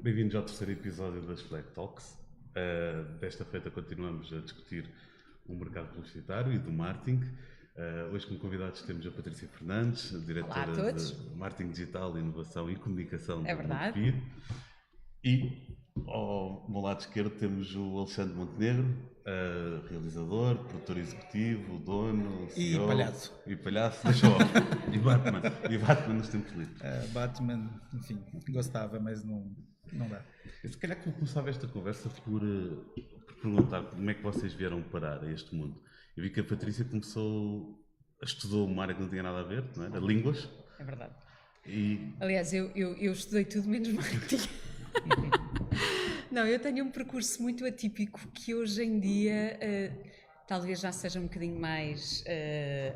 Bem-vindos ao terceiro episódio das Flag Talks. Desta feita continuamos a discutir o mercado publicitário e do marketing. Hoje como convidados temos a Patrícia Fernandes, Olá a diretora todos. de Marketing Digital, Inovação e Comunicação É do verdade. Montepio. E ao meu lado esquerdo temos o Alexandre Montenegro, realizador, produtor executivo, dono, E CEO palhaço. e palhaço, deixa eu. E Batman nos tempos livres. Batman, enfim, gostava, mas não dá. Se calhar que eu começava esta conversa por perguntar como é que vocês vieram parar a este mundo. Eu vi que a Patrícia estudou uma área que não tinha nada a ver, não era? Línguas. É verdade. E Aliás, eu estudei tudo menos marketing. Não, eu tenho um percurso muito atípico que hoje em dia talvez já seja um bocadinho mais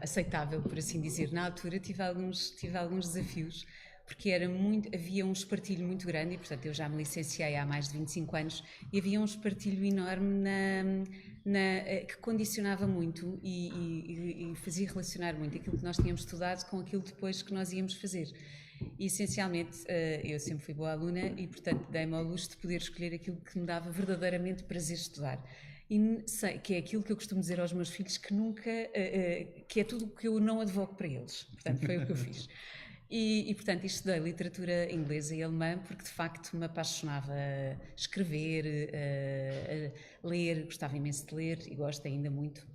aceitável, por assim dizer. Na altura tive alguns desafios, porque havia um espartilho muito grande e, portanto, eu já me licenciei há mais de 25 anos e havia um espartilho enorme que condicionava muito e fazia relacionar muito aquilo que nós tínhamos estudado com aquilo depois que nós íamos fazer. E, essencialmente, eu sempre fui boa aluna e, portanto, dei-me ao luxo de poder escolher aquilo que me dava verdadeiramente prazer estudar. E sei que é aquilo que eu costumo dizer aos meus filhos, que nunca, que é tudo o que eu não advogo para eles. Portanto, foi o que eu fiz. Portanto, estudei literatura inglesa e alemã porque, de facto, me apaixonava a escrever, a ler, gostava imenso de ler e gosto ainda muito.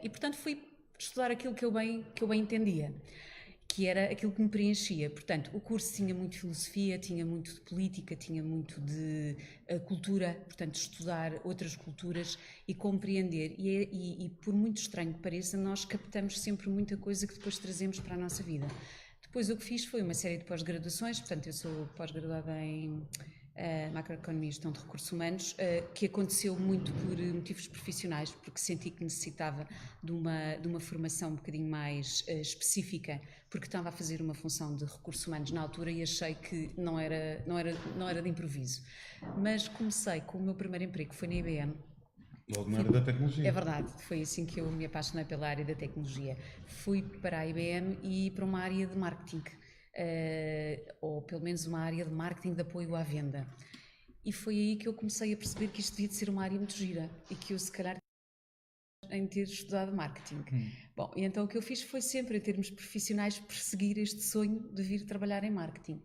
Portanto, fui estudar aquilo que eu bem entendia, que era aquilo que me preenchia. Portanto, o curso tinha muito de filosofia, tinha muito de política, tinha muito de cultura, portanto, estudar outras culturas e compreender. E por muito estranho que pareça, nós captamos sempre muita coisa que depois trazemos para a nossa vida. Depois o que fiz foi uma série de pós-graduações, portanto eu sou pós-graduada em macroeconomia e gestão de recursos humanos, que aconteceu muito por motivos profissionais, porque senti que necessitava de uma formação um bocadinho mais específica, porque estava a fazer uma função de recursos humanos na altura e achei que não era de improviso. Mas comecei com o meu primeiro emprego, que foi na IBM. logo na área da tecnologia. É verdade, foi assim que eu me apaixonei pela área da tecnologia. Fui para a IBM e para uma área de marketing, ou pelo menos uma área de marketing de apoio à venda. E foi aí que eu comecei a perceber que isto devia de ser uma área muito gira e que eu, se calhar, em ter estudado marketing. Bom, e então o que eu fiz foi sempre, em termos profissionais, perseguir este sonho de vir trabalhar em marketing.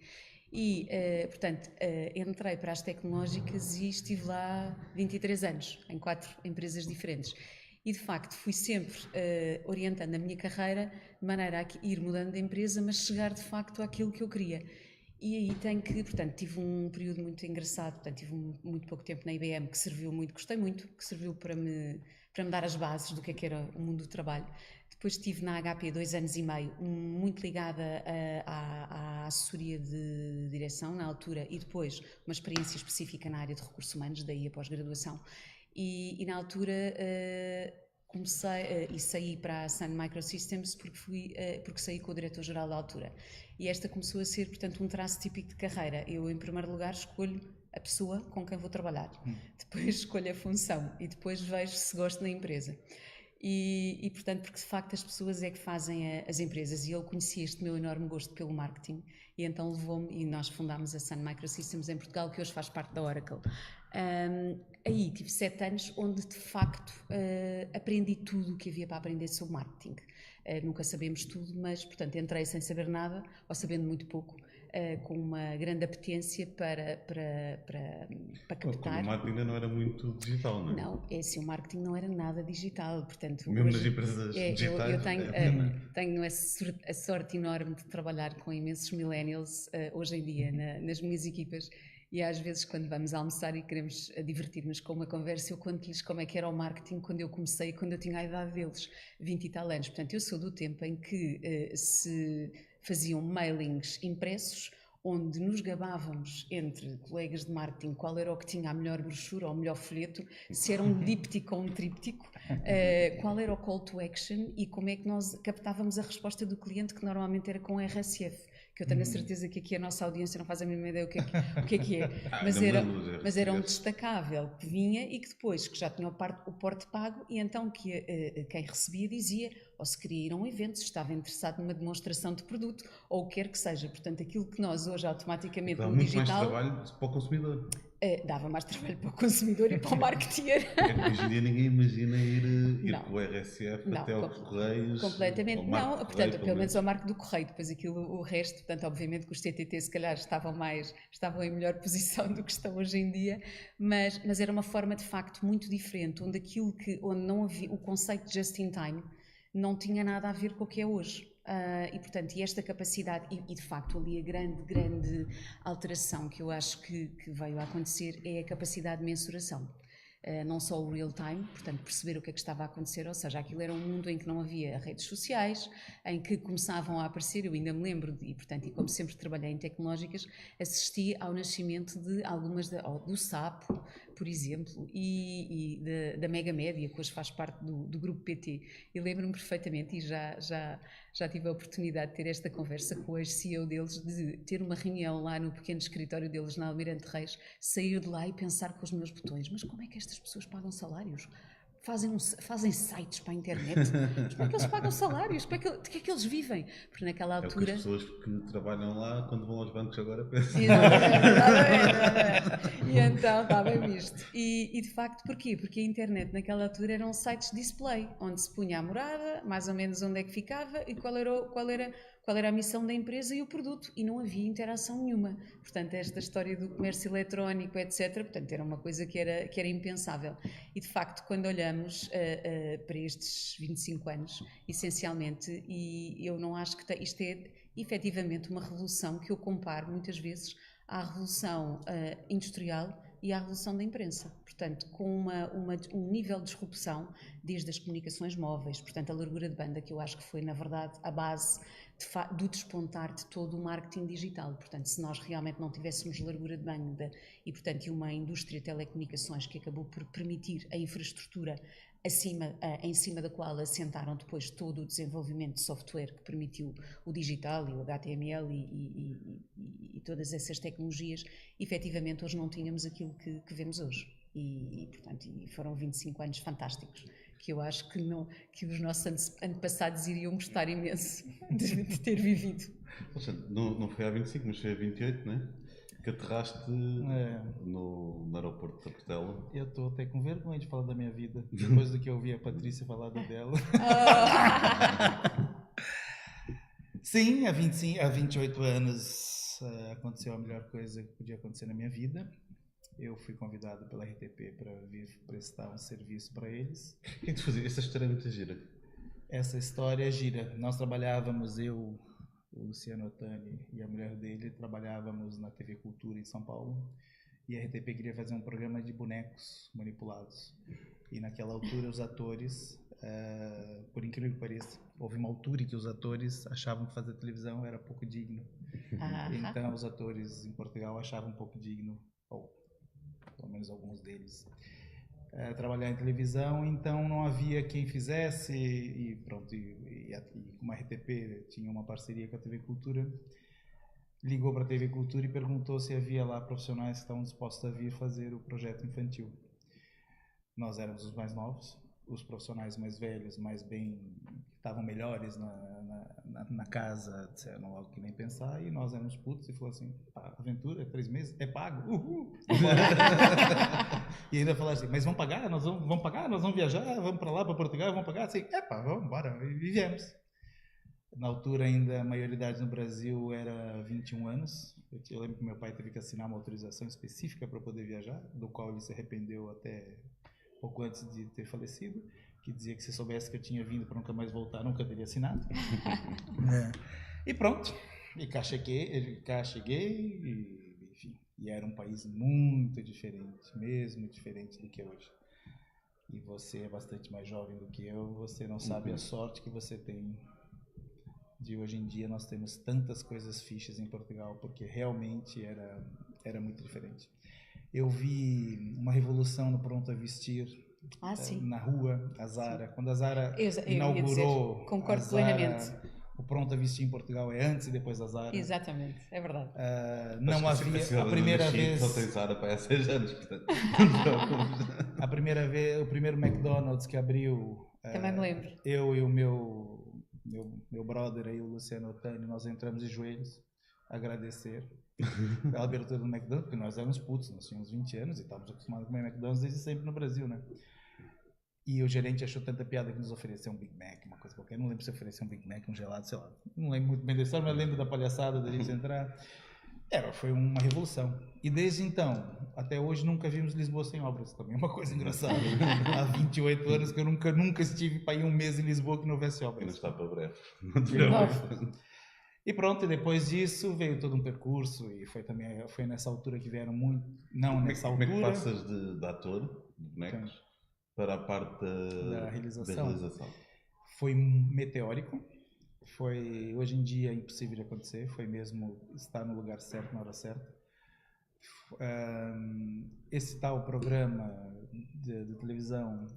E, portanto, entrei para as tecnológicas e estive lá 23 anos, em 4 empresas diferentes. E, de facto, fui sempre orientando a minha carreira de maneira a ir mudando de empresa, mas chegar, de facto, àquilo que eu queria. E aí portanto, tive um período muito engraçado, portanto, tive muito pouco tempo na IBM, que serviu muito, gostei muito, que serviu para me dar as bases do que era o mundo do trabalho. Depois estive na HP 2 anos e meio, muito ligada à assessoria de direção na altura e depois uma experiência específica na área de recursos humanos, daí a pós-graduação. E na altura comecei e saí para a Sun Microsystems porque saí com o diretor-geral da altura. E esta começou a ser, portanto, um traço típico de carreira. Eu, em primeiro lugar, escolho a pessoa com quem vou trabalhar, depois escolho a função e depois vejo se gosto da empresa. Portanto, porque de facto as pessoas é que fazem as empresas e ele conhecia este meu enorme gosto pelo marketing e então levou-me e nós fundámos a Sun Microsystems em Portugal, que hoje faz parte da Oracle. Aí tive 7 anos onde de facto aprendi tudo o que havia para aprender sobre marketing. Nunca sabemos tudo, mas portanto entrei sem saber nada ou sabendo muito pouco, com uma grande apetência para captar. O marketing ainda não era muito digital, não é? Não, assim, o marketing não era nada digital, portanto... Mesmo hoje, nas empresas digitais. eu tenho a sorte enorme de trabalhar com imensos millennials hoje em dia nas minhas equipas e às vezes quando vamos almoçar e queremos divertir-nos com uma conversa, eu conto-lhes como é que era o marketing quando eu comecei e quando eu tinha a idade deles, 20 e tal anos. Portanto, eu sou do tempo em que se faziam mailings impressos onde nos gabávamos entre colegas de marketing qual era o que tinha a melhor brochura ou o melhor folheto, se era um díptico ou um tríptico, qual era o call to action e como é que nós captávamos a resposta do cliente, que normalmente era com RSF, que eu tenho a certeza que aqui a nossa audiência não faz a mínima ideia o que é. Mas era um destacável que vinha e que depois, que já tinha o porte pago, e então que quem recebia dizia ou se queria ir a um evento, se estava interessado numa demonstração de produto, ou o que quer que seja. Portanto, aquilo que nós hoje automaticamente Dá no muito digital... mais trabalho para o consumidor. Dava mais trabalho para o consumidor e para o marketeer. Hoje em dia ninguém imagina ir com o RSF Não, até aos Correios. Completamente. Não, portanto, Correio, pelo menos ao marco do Correio. Depois aquilo, o resto, portanto, obviamente que os TTT se calhar estavam em melhor posição do que estão hoje em dia, mas era uma forma de facto muito diferente, onde não havia o conceito de just in time não tinha nada a ver com o que é hoje. E portanto, esta capacidade, e de facto ali a grande alteração que eu acho que veio a acontecer é a capacidade de mensuração. Não só o real time, portanto perceber o que é que estava a acontecer, ou seja, aquilo era um mundo em que não havia redes sociais, em que começavam a aparecer, eu ainda me lembro, e portanto, e como sempre trabalhei em tecnológicas, assisti ao nascimento de algumas, do Sapo, por exemplo, e da Mega Média, que hoje faz parte do grupo PT. Eu lembro-me perfeitamente, e já tive a oportunidade de ter esta conversa com a CEO deles, de ter uma reunião lá no pequeno escritório deles na Almirante Reis, sair de lá e pensar com os meus botões, mas como é que estas pessoas pagam salários? Fazem sites para a internet? Mas como é que eles pagam salários? De que é que eles vivem? Porque naquela altura... É o que as pessoas que trabalham lá, quando vão aos bancos agora, pensam. Exatamente. E então está bem visto. E de facto, porquê? Porque a internet naquela altura eram sites de display, onde se punha a morada, mais ou menos onde é que ficava e qual era a missão da empresa e o produto, e não havia interação nenhuma. Portanto, esta história do comércio eletrónico, etc., portanto, era uma coisa que era impensável. E, de facto, quando olhamos para estes 25 anos, essencialmente, e eu não acho que isto é efetivamente uma revolução que eu comparo muitas vezes à revolução industrial e à revolução da imprensa. Portanto, com um nível de disrupção desde as comunicações móveis, portanto, a largura de banda, que eu acho que foi, na verdade, a base do despontar de todo o marketing digital. Portanto, se nós realmente não tivéssemos largura de banda e, portanto, uma indústria de telecomunicações que acabou por permitir a infraestrutura em cima da qual assentaram depois todo o desenvolvimento de software que permitiu o digital e o HTML e todas essas tecnologias, efetivamente hoje não tínhamos aquilo que vemos hoje. Portanto, foram 25 anos fantásticos, que eu acho que os nossos antepassados iriam gostar imenso de ter vivido. Ou seja, não foi há 25, mas foi há 28, não é? Que aterraste no aeroporto de Portela. Eu estou até com vergonha de falar da minha vida, depois do que eu ouvi a Patrícia falar da dela. Sim, há 28 anos aconteceu a melhor coisa que podia acontecer na minha vida. Eu fui convidado pela RTP para vir prestar um serviço para eles. O que é que tu fazia? Essa história é muito gira. Essa história é gira. Nós trabalhávamos, o Luciano Ottani e a mulher dele, trabalhávamos na TV Cultura em São Paulo, e a RTP queria fazer um programa de bonecos manipulados. E naquela altura os atores, por incrível que pareça, houve uma altura em que os atores achavam que fazer televisão era pouco digno. Então os atores em Portugal achavam um pouco digno, ou pelo menos alguns deles, trabalhar em televisão, então não havia quem fizesse, e pronto, e como a RTP tinha uma parceria com a TV Cultura, ligou para a TV Cultura e perguntou se havia lá profissionais que estavam dispostos a vir fazer o projeto infantil. Nós éramos os mais novos, os profissionais mais velhos, mais bem, estavam melhores na casa, disseram logo que nem pensar, e nós éramos putos e falou assim, aventura, 3 meses, é pago, uhul! E ainda falaram assim, mas vamos pagar? Vamos pagar? Nós vamos viajar? Vamos para lá, para Portugal? Vamos pagar? Assim, vamos embora, e viemos. Na altura ainda a maioridade no Brasil era 21 anos, eu lembro que meu pai teve que assinar uma autorização específica para poder viajar, do qual ele se arrependeu até pouco antes de ter falecido, que dizia que se soubesse que eu tinha vindo para nunca mais voltar, nunca teria assinado. E pronto, e cá cheguei, enfim, e era um país muito diferente, mesmo diferente do que é hoje. E você é bastante mais jovem do que eu, você não sabe a sorte que você tem de hoje em dia nós temos tantas coisas fichas em Portugal, porque realmente era muito diferente. Eu vi uma revolução no pronto a vestir na rua, a Zara. Quando a Zara inaugurou, concordo plenamente. O Pronto a Vestir em Portugal é antes e depois da Zara. Exatamente, é verdade. Não havia a primeira vez. Só tem Zara para há 6 anos, portanto. A primeira vez, o primeiro McDonald's que abriu. Também me lembro. Eu e o meu brother aí, o Luciano Otani, nós entramos de joelhos a agradecer pela abertura do McDonald's, porque nós éramos putos, nós tínhamos 20 anos e estávamos acostumados a comer McDonald's desde sempre no Brasil, né? E o gerente achou tanta piada que nos ofereceu um Big Mac, uma coisa qualquer. Não lembro se ofereceu um Big Mac, um gelado, sei lá. Não lembro muito bem da história, mas lembro da palhaçada da gente entrar. Foi uma revolução. E desde então, até hoje, nunca vimos Lisboa sem obras. Também é uma coisa engraçada. Há 28 anos que eu nunca estive para ir um mês em Lisboa que não houvesse obras. Não está para breve. E pronto, e depois disso veio todo um percurso e foi nessa altura que vieram muito... Não, nessa altura... Como é que passas de ator, de bonecos, para a parte da realização? Foi meteórico. Hoje em dia é impossível de acontecer. Foi mesmo estar no lugar certo, na hora certa. Esse tal programa de televisão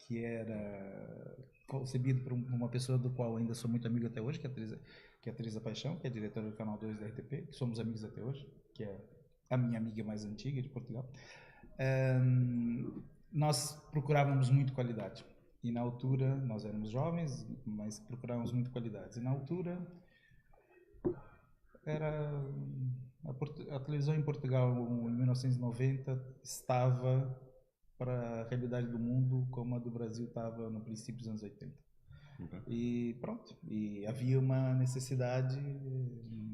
que era concebido por uma pessoa do qual ainda sou muito amigo até hoje, que é a Teresa Paixão, que é diretora do Canal 2 da RTP, que somos amigos até hoje, que é a minha amiga mais antiga de Portugal. Nós procurávamos muito qualidade. E na altura, nós éramos jovens, mas procurávamos muito qualidade. E na altura, a televisão em Portugal, em 1990, estava para a realidade do mundo como a do Brasil estava no princípio dos anos 80. Okay. E pronto. E havia uma necessidade,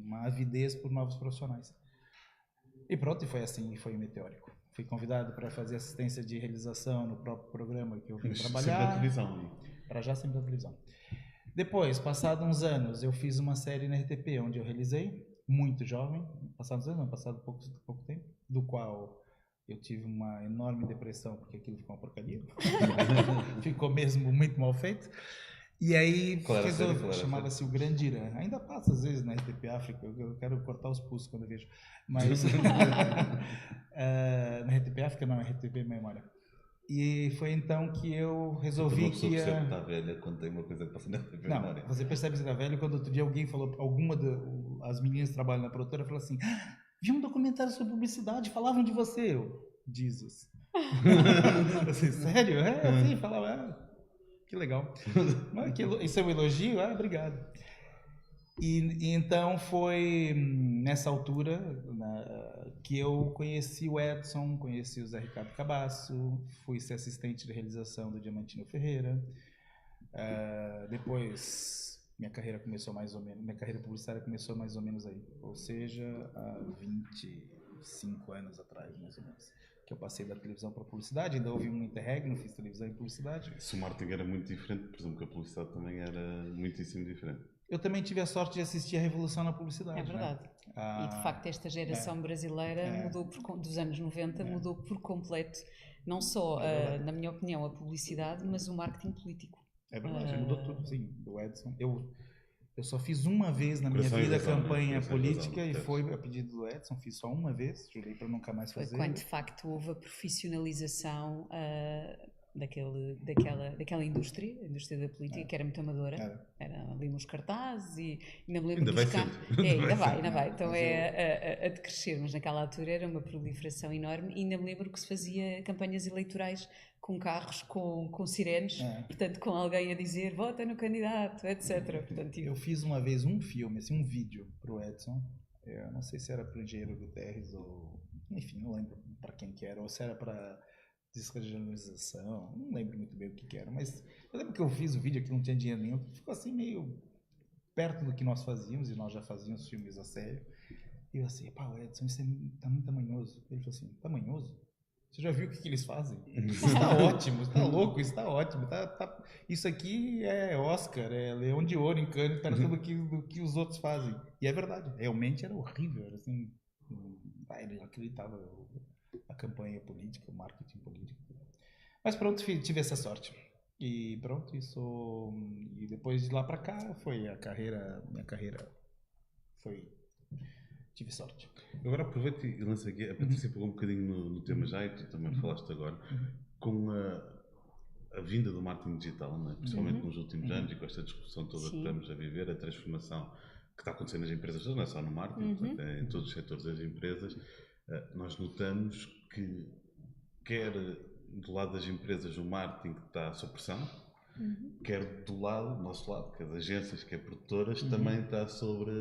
uma avidez por novos profissionais. E pronto, e foi assim, foi meteórico. Fui convidado para fazer assistência de realização no próprio programa que eu vim trabalhar. Sempre na televisão. Para já sempre na televisão. Depois, passados uns anos, eu fiz uma série na RTP, onde eu realizei, muito jovem, passados anos, não, passado pouco tempo, do qual eu tive uma enorme depressão, porque aquilo ficou uma porcaria. Ficou mesmo muito mal feito. E aí, chamava-se O Grande Irã. Ainda passa às vezes na RTP África, eu quero cortar os pulsos quando eu vejo. Mas na RTP África não, na RTP Memória. E foi então que eu resolvi que ia... Você está velha quando tem uma coisa que passa na RTP Memória. Não, você percebe que está velho quando outro dia alguém falou, as meninas que trabalham na produtora, falou assim, vi um documentário sobre publicidade, falavam de você. Eu, Jesus. Assim, sério? Sim, falava... Que legal. Isso é um elogio? Obrigado. E então foi nessa altura que eu conheci o Edson, conheci o Zé Ricardo Cabasso, fui ser assistente de realização do Diamantino Ferreira. Depois minha carreira publicitária começou mais ou menos aí, ou seja, há 25 anos atrás, mais ou menos. Que eu passei da televisão para a publicidade, ainda houve um interregno, fiz televisão e publicidade. Se o marketing era muito diferente, presumo que a publicidade também era muitíssimo diferente. Eu também tive a sorte de assistir a revolução na publicidade. É verdade. Né? E de facto esta geração brasileira mudou dos anos 90, mudou por completo, não só, na minha opinião, a publicidade, mas o marketing político. É verdade, mudou tudo, sim, do Edson. Eu só fiz uma vez na minha vida campanha política e foi a pedido do Edson, fiz só uma vez, jurei para nunca mais fazer. Foi quando de facto houve a profissionalização daquela indústria, a indústria da política, que era muito amadora. Era ali nos cartazes e ainda me lembro ainda dos carros. Ainda vai. Então a de crescer, mas naquela altura era uma proliferação enorme e ainda me lembro que se fazia campanhas eleitorais com carros, com sirenes, portanto com alguém a dizer vota no candidato, etc. Portanto, eu fiz uma vez um filme, assim, um vídeo para o Edson, eu não sei se era para o engenheiro Guterres ou, enfim, não lembro para quem que era, ou se era para desregionalização, não lembro muito bem o que era, mas eu lembro que eu fiz o vídeo que não tinha dinheiro nenhum, ficou assim meio perto do que nós fazíamos, e nós já fazíamos filmes a sério, e eu assim, pá, Edson, isso tá muito tamanhoso. Ele falou assim, tamanhoso? Você já viu o que eles fazem? Isso está ótimo, está louco, isso está ótimo. Isso aqui é Oscar, é Leão de Ouro em Cannes, para tudo do que os outros fazem. E é verdade, realmente era horrível, era assim, ele não acreditava a campanha política, o marketing político. Mas pronto, tive essa sorte. E pronto, e depois de lá para cá foi minha carreira foi... Tive sorte. Agora aproveito e lanço aqui. A Patrícia pegou um bocadinho no tema já e tu também falaste agora. Com a vinda do marketing digital, não é? Principalmente nos últimos anos, e com esta discussão toda que estamos a viver, a transformação que está acontecendo nas empresas, não é só no marketing, portanto, é em todos os setores das empresas, nós notamos que, quer do lado das empresas, o marketing está sob pressão, quer do nosso lado, que as agências, que as produtoras, também está sobre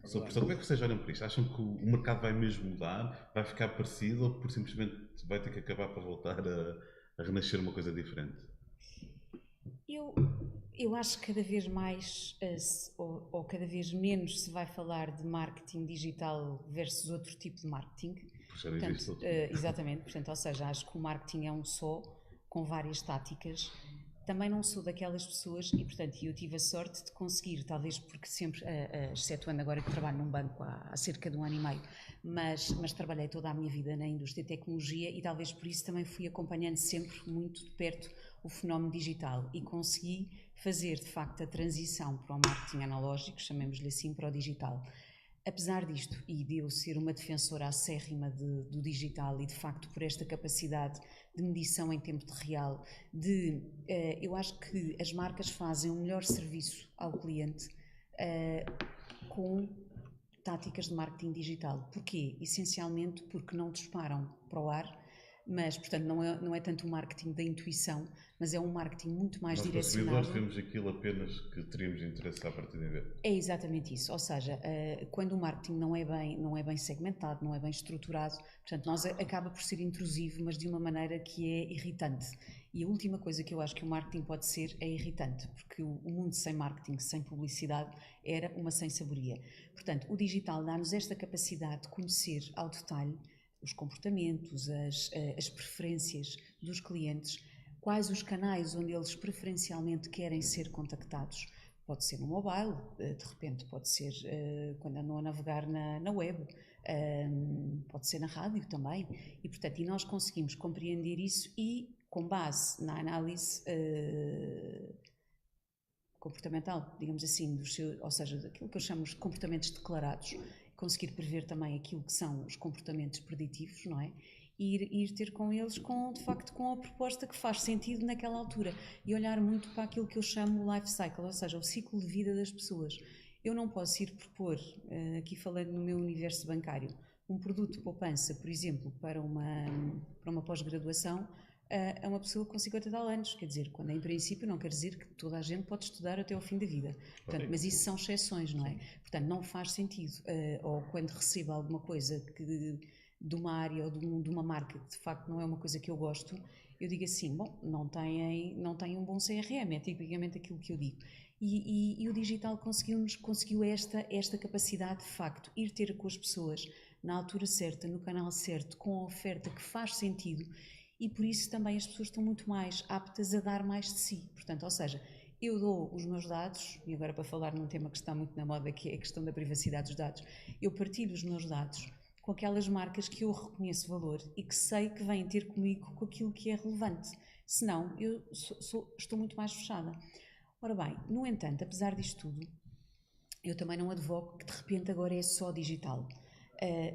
pressão. Como é que vocês olham para isto? Acham que o mercado vai mesmo mudar? Vai ficar parecido? Ou por simplesmente vai ter que acabar para voltar a renascer uma coisa diferente? Eu acho que cada vez mais, ou cada vez menos, se vai falar de marketing digital versus outro tipo de marketing. Portanto, exatamente, portanto, ou seja, acho que o marketing é um só, com várias táticas. Também não sou daquelas pessoas, e portanto eu tive a sorte de conseguir, talvez porque sempre, excetuando agora que trabalho num banco há cerca de 1 ano e meio, mas trabalhei toda a minha vida na indústria de tecnologia e talvez por isso também fui acompanhando sempre muito de perto o fenómeno digital e consegui fazer de facto a transição para o marketing analógico, chamemos-lhe assim, para o digital. Apesar disto, e de eu ser uma defensora acérrima do digital e de facto por esta capacidade de medição em tempo real, eu acho que as marcas fazem um melhor serviço ao cliente com táticas de marketing digital. Porquê? Essencialmente porque não disparam para o ar, mas portanto não é tanto o marketing da intuição, mas é um marketing muito mais direcionado. Nós vemos aquilo apenas que teríamos interesse a partir de ver. É exatamente isso, ou seja, quando o marketing não é bem segmentado, não é bem estruturado, portanto nós acaba por ser intrusivo, mas de uma maneira que é irritante. E a última coisa que eu acho que o marketing pode ser é irritante, porque o mundo sem marketing, sem publicidade, era uma sem-saboria. Portanto, o digital dá-nos esta capacidade de conhecer ao detalhe os comportamentos, as preferências dos clientes, quais os canais onde eles preferencialmente querem ser contactados. Pode ser no mobile, de repente pode ser quando andam a navegar na web, pode ser na rádio também. E, portanto, nós conseguimos compreender isso e, com base na análise comportamental, digamos assim, ou seja, daquilo que eu chamo de comportamentos declarados, conseguir prever também aquilo que são os comportamentos preditivos, não é? E ir ter com eles, de facto, com a proposta que faz sentido naquela altura e olhar muito para aquilo que eu chamo o life cycle, ou seja, o ciclo de vida das pessoas. Eu não posso ir propor, aqui falando no meu universo bancário, um produto de poupança, por exemplo, para uma pós-graduação, a uma pessoa com 50 tal anos, quer dizer, quando em princípio não quer dizer que toda a gente pode estudar até ao fim da vida, portanto, mas isso são exceções, não é? Portanto, não faz sentido, ou quando recebo alguma coisa de uma área ou de uma marca que de facto não é uma coisa que eu gosto, eu digo assim, bom, não tem um bom CRM, é tipicamente aquilo que eu digo. E o digital conseguiu esta capacidade de facto, ir ter com as pessoas na altura certa, no canal certo, com a oferta que faz sentido. E por isso também as pessoas estão muito mais aptas a dar mais de si. Portanto, ou seja, eu dou os meus dados, e agora para falar num tema que está muito na moda, que é a questão da privacidade dos dados, eu partilho os meus dados com aquelas marcas que eu reconheço valor e que sei que vêm ter comigo com aquilo que é relevante. Senão, eu estou muito mais fechada. Ora bem, no entanto, apesar disto tudo, eu também não advogo que de repente agora é só digital.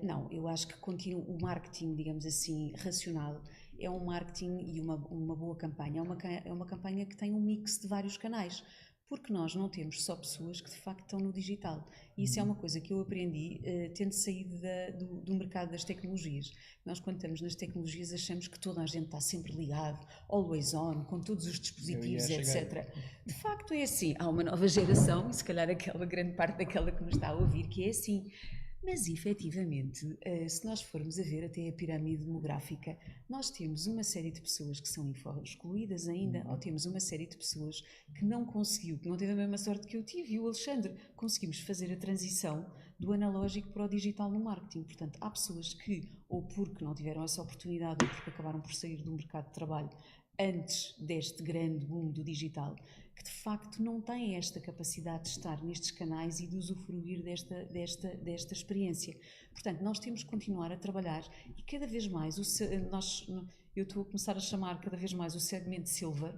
Não, eu acho que o marketing, digamos assim, racional, é um marketing e uma boa campanha. É uma campanha que tem um mix de vários canais, porque nós não temos só pessoas que de facto estão no digital. E isso é uma coisa que eu aprendi tendo saído do mercado das tecnologias. Nós, quando estamos nas tecnologias, achamos que toda a gente está sempre ligado, always on, com todos os dispositivos, etc. De facto é assim. Há uma nova geração, e se calhar aquela grande parte daquela que nos está a ouvir, que é assim. Mas, efetivamente, se nós formos a ver até a pirâmide demográfica, nós temos uma série de pessoas que são excluídas ainda, ou temos uma série de pessoas que não teve a mesma sorte que eu tive e o Alexandre. Conseguimos fazer a transição do analógico para o digital no marketing. Portanto, há pessoas que, ou porque não tiveram essa oportunidade, ou porque acabaram por sair do mercado de trabalho antes deste grande boom do digital, que de facto não têm esta capacidade de estar nestes canais e de usufruir desta experiência. Portanto, nós temos que continuar a trabalhar e cada vez mais, eu estou a começar a chamar cada vez mais o segmento silver.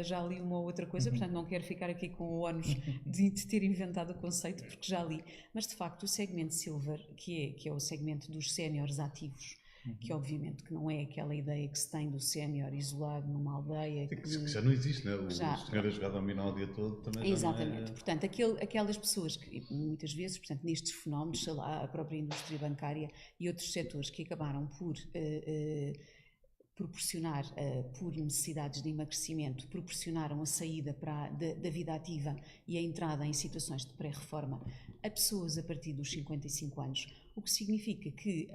Já li uma ou outra coisa, portanto não quero ficar aqui com o ónus de ter inventado o conceito, porque já li, mas de facto o segmento silver, que é o segmento dos séniores ativos, que obviamente que não é aquela ideia que se tem do sénior isolado numa aldeia. Que já não existe, né? O senhor a jogar dominó o dia todo também. Exatamente. Já não é... Portanto, aquelas pessoas que muitas vezes, portanto, nestes fenómenos, sei lá, a própria indústria bancária e outros setores que acabaram por proporcionar, por necessidades de emagrecimento, proporcionaram a saída da vida ativa e a entrada em situações de pré-reforma a pessoas a partir dos 55 anos, o que significa que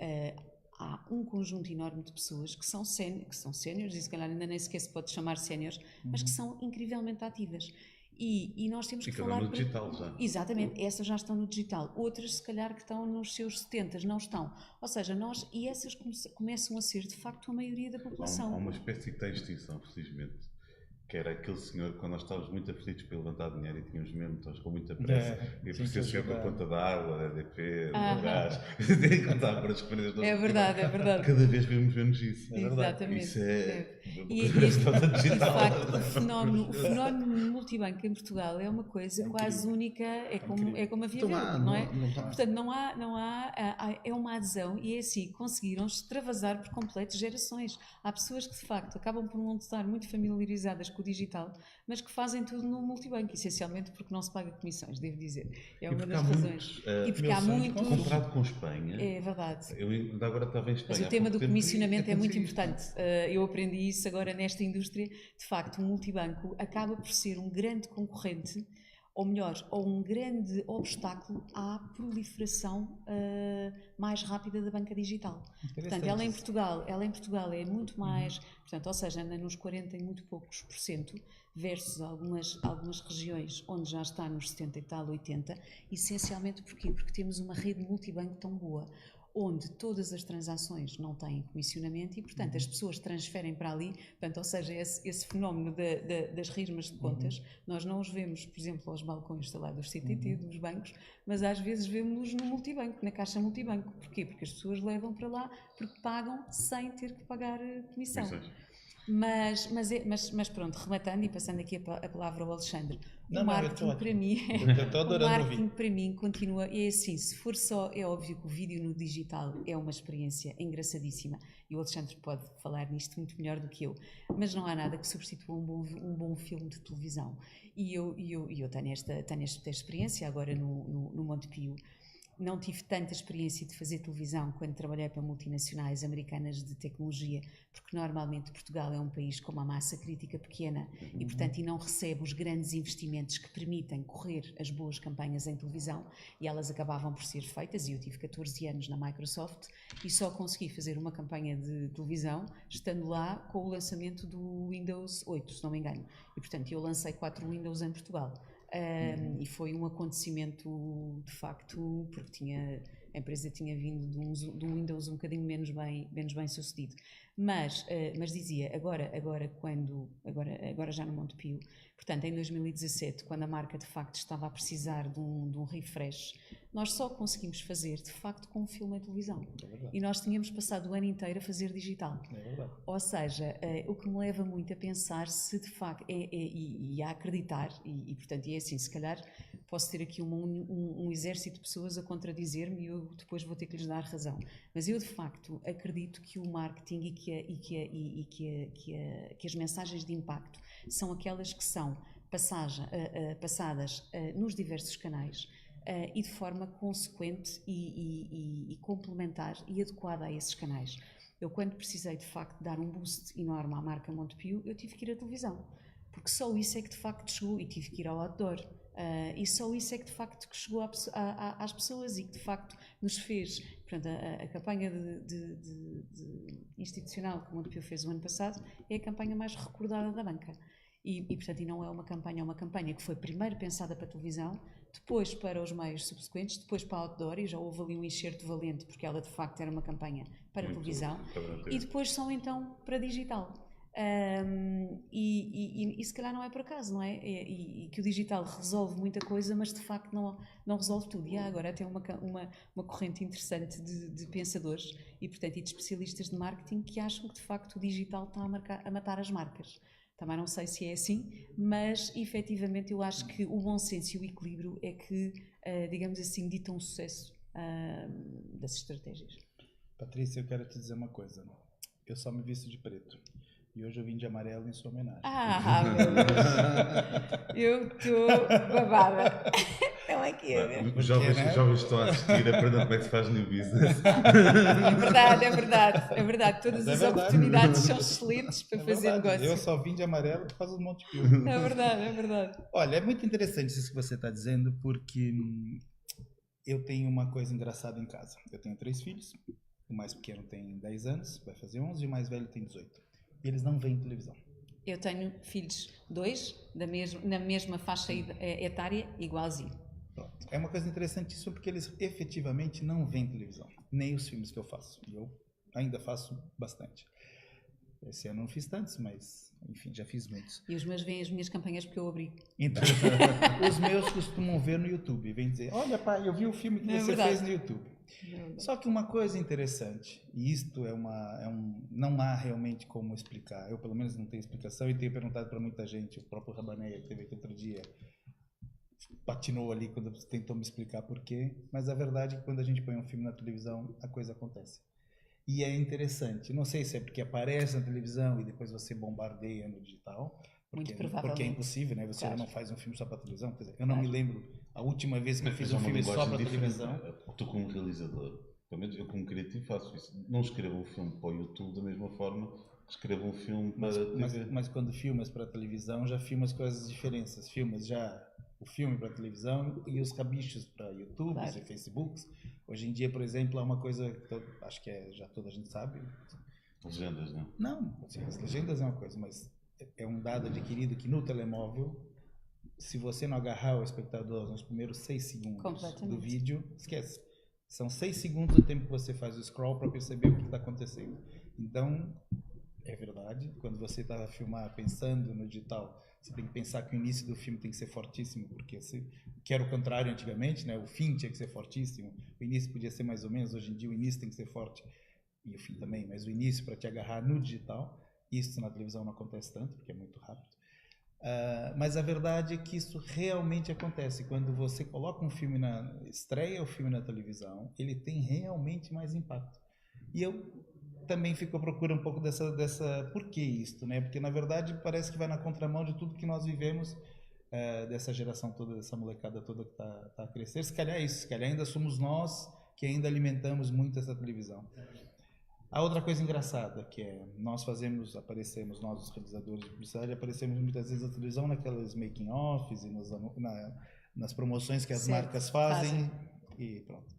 há um conjunto enorme de pessoas que são séniores, e se calhar ainda nem sequer se pode chamar séniores, mas que são incrivelmente ativas. E nós temos que falar... no digital já. Exatamente, essas já estão no digital. Outras, se calhar, que estão nos seus 70, não estão. Ou seja, e essas começam a ser, de facto, a maioria da população. Há uma espécie que tem extinção, felizmente. Que era aquele senhor, quando nós estávamos muito aflitos para levantar dinheiro e tínhamos mesmo, estamos com muita pressa, e parecia o senhor com a conta da água, da EDP, do gás, e contava para as coisas. É verdade, é verdade. Cada vez vemos menos isso. É verdade. Exatamente. Isso é... E de facto, o fenómeno multibanco em Portugal é uma coisa quase única, é como a Via Verde, não é? Portanto, não há, é uma adesão e é assim, conseguiram extravasar por completo gerações. Há pessoas que de facto acabam por não estar muito familiarizadas com o digital, mas que fazem tudo no multibanco, essencialmente porque não se paga comissões, devo dizer. É uma das razões. E porque há muitos... Comparado com Espanha... É verdade. Eu ainda agora estava em Espanha. Mas o tema do comissionamento é muito importante. Eu aprendi isso agora nesta indústria. De facto, o multibanco acaba por ser um grande concorrente, ou melhor, um grande obstáculo à proliferação mais rápida da banca digital. Portanto, ela em Portugal é muito mais, portanto, ou seja, anda nos 40 e muito poucos % versus algumas regiões onde já está nos 70 e tal, 80, essencialmente porquê? Porque temos uma rede multibanco tão boa, onde todas as transações não têm comissionamento e, portanto, as pessoas transferem para ali, portanto, ou seja, esse fenómeno das rismas de contas, nós não os vemos, por exemplo, aos balcões, sei lá, dos CTT, dos bancos, mas às vezes vemos-nos no multibanco, na caixa multibanco. Porquê? Porque as pessoas levam para lá porque pagam sem ter que pagar comissão. Mas pronto, rematando e passando aqui a palavra ao Alexandre, o marketing para mim continua, é assim, se for só, é óbvio que o vídeo no digital é uma experiência engraçadíssima e o Alexandre pode falar nisto muito melhor do que eu, mas não há nada que substitua um bom filme de televisão e eu tenho esta experiência agora no Montepio. Não tive tanta experiência de fazer televisão quando trabalhei para multinacionais americanas de tecnologia, porque normalmente Portugal é um país com uma massa crítica pequena e, portanto, não recebe os grandes investimentos que permitem correr as boas campanhas em televisão e elas acabavam por ser feitas. E eu tive 14 anos na Microsoft e só consegui fazer uma campanha de televisão estando lá com o lançamento do Windows 8, se não me engano. E, portanto, eu lancei 4 Windows em Portugal. E foi um acontecimento de facto, porque a empresa tinha vindo de um Windows um bocadinho menos bem sucedido. Mas dizia, agora já no Montepio, portanto em 2017, quando a marca de facto estava a precisar de um refresh, nós só conseguimos fazer de facto com um filme em televisão. E nós tínhamos passado o ano inteiro a fazer digital. Ou seja, o que me leva muito a pensar se de facto, e a acreditar, e portanto é assim, se calhar posso ter aqui um exército de pessoas a contradizer-me e eu depois vou ter que lhes dar razão. Mas eu de facto acredito que o marketing e que as mensagens de impacto são aquelas que são passadas nos diversos canais e de forma consequente e complementar e adequada a esses canais. Eu, quando precisei de facto dar um boost enorme à marca Montepio, eu tive que ir à televisão, porque só isso é que de facto chegou, e tive que ir ao outdoor. E só isso é que de facto que chegou às pessoas e que de facto nos fez, portanto, a campanha institucional que o Montepio fez o ano passado é a campanha mais recordada da banca e portanto, não é uma campanha que foi primeiro pensada para a televisão, depois para os meios subsequentes, depois para outdoor, e já houve ali um enxerto valente porque ela de facto era uma campanha para a televisão e depois só então para digital. E se calhar não é por acaso, não é? E que o digital resolve muita coisa, mas de facto não resolve tudo. E há agora até uma corrente interessante de pensadores e, portanto, de especialistas de marketing que acham que de facto o digital está a matar as marcas. Também não sei se é assim, mas efetivamente eu acho que o bom senso e o equilíbrio é que, digamos assim, ditam o sucesso das estratégias. Patrícia, eu quero te dizer uma coisa. Eu só me visto de preto. E hoje eu vim de amarelo em sua homenagem. Meu Deus. Eu estou babada. Então aqui é mesmo. Os jovens estão a assistir, aprendam como é que se faz new business. É verdade. Todas as oportunidades são excelentes para fazer negócio. Eu só vim de amarelo por causa do Monte Pio. É verdade. Olha, é muito interessante isso que você está dizendo, porque eu tenho uma coisa engraçada em casa. Eu tenho 3 filhos, o mais pequeno tem 10 anos, vai fazer 11, e o mais velho tem 18. E eles não veem televisão. Eu tenho filhos 2, na mesma faixa etária, igualzinho. Pronto. É uma coisa interessantíssima porque eles efetivamente não veem televisão, nem os filmes que eu faço. E eu ainda faço bastante. Esse ano não fiz tantos, mas enfim, já fiz muitos. E os meus veem as minhas campanhas porque eu abri. Então, os meus costumam ver no YouTube. Vem dizer, olha pai, eu vi o filme que você fez no YouTube. Só que uma coisa interessante, e isto não há realmente como explicar, eu pelo menos não tenho explicação e tenho perguntado para muita gente, o próprio Rabaneia que teve aqui outro dia, patinou ali quando tentou me explicar por quê, mas a verdade é que quando a gente põe um filme na televisão, a coisa acontece. E é interessante, não sei se é porque aparece na televisão e depois você bombardeia no digital, porque é impossível, né? Você não faz um filme só para televisão. Quer dizer, eu não me lembro a última vez que eu fiz um filme só para televisão. Tu como realizador, pelo menos eu como criativo faço isso. Não escrevo um filme para o YouTube da mesma forma que escrevo um filme para TV. Mas quando filmas para televisão, já filmas com as diferenças. Filmas já o filme para televisão e os rabichos para YouTube e Facebooks. Hoje em dia, por exemplo, há uma coisa que eu acho que já toda a gente sabe. Legendas, não? Não, assim, as legendas é uma coisa, mas é um dado adquirido que no telemóvel, se você não agarrar o espectador nos primeiros 6 segundos do vídeo, esquece. São 6 segundos do tempo que você faz o scroll para perceber o que está acontecendo. Então, é verdade, quando você está a filmar pensando no digital, você tem que pensar que o início do filme tem que ser fortíssimo, porque que era o contrário antigamente, né? O fim tinha que ser fortíssimo, o início podia ser mais ou menos, hoje em dia o início tem que ser forte, e o fim também, mas o início para te agarrar no digital. Isso na televisão não acontece tanto, porque é muito rápido. Mas a verdade é que isso realmente acontece. Quando você coloca um filme estreia o filme na televisão, ele tem realmente mais impacto. E eu também fico à procura um pouco dessa por que isto, né? Porque na verdade parece que vai na contramão de tudo que nós vivemos, dessa geração toda, dessa molecada toda que está a crescer. Se calhar é isso, se calhar ainda somos nós que ainda alimentamos muito essa televisão. A outra coisa engraçada que nós aparecemos, nós os realizadores de publicidade, aparecemos muitas vezes na televisão naquelas making-offs e nas promoções que as marcas fazem e pronto.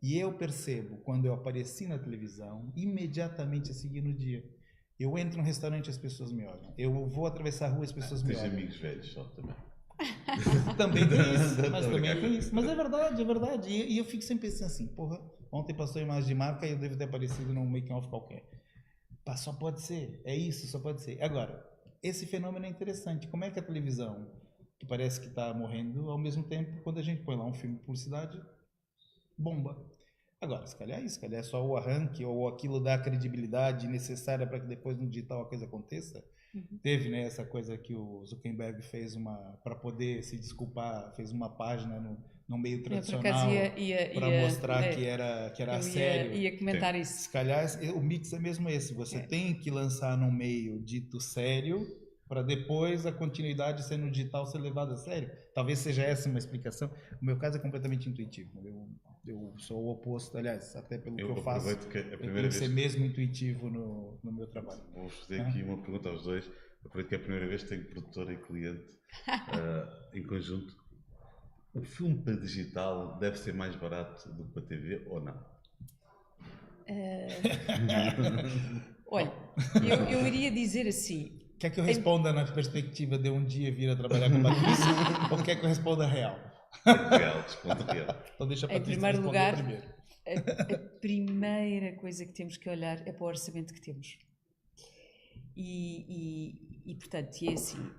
E eu percebo, quando eu apareci na televisão, imediatamente a seguir no dia. Eu entro no restaurante e as pessoas me olham. Eu vou atravessar a rua e as pessoas me olham. Tens amigos velhos só também. Também tem isso, mas também tem isso. Mas é verdade. E eu fico sempre pensando assim, porra, ontem passou a imagem de marca e eu devo ter aparecido num making-off qualquer. Só pode ser, é isso, só pode ser. Agora, esse fenômeno é interessante. Como é que a televisão, que parece que está morrendo, ao mesmo tempo, quando a gente põe lá um filme de publicidade, bomba. Agora, se calhar é só o arranque ou aquilo dá a credibilidade necessária para que depois no digital a coisa aconteça. Teve, né, essa coisa que o Zuckerberg fez para poder se desculpar, fez uma página no meio tradicional para mostrar que era a sério. Ia comentar isso. Se calhar o mix é mesmo esse, você tem que lançar no meio dito sério para depois a continuidade ser no digital ser levada a sério. Talvez seja essa uma explicação. O meu caso é completamente intuitivo. Eu sou o oposto, aliás, até pelo que eu faço, eu tenho que ser mesmo intuitivo no meu trabalho. Vou fazer aqui uma pergunta aos dois. Aproveito que é a primeira vez que tenho produtora e cliente em conjunto. O filme para digital deve ser mais barato do que para TV ou não? Olha, eu iria dizer assim. Quer que eu responda na perspectiva de um dia vir a trabalhar com a Patrícia ou quer que eu responda real? Responde real. Então deixa a Patrícia em primeiro lugar, primeiro. A primeira coisa que temos que olhar é para o orçamento que temos. E portanto, é assim,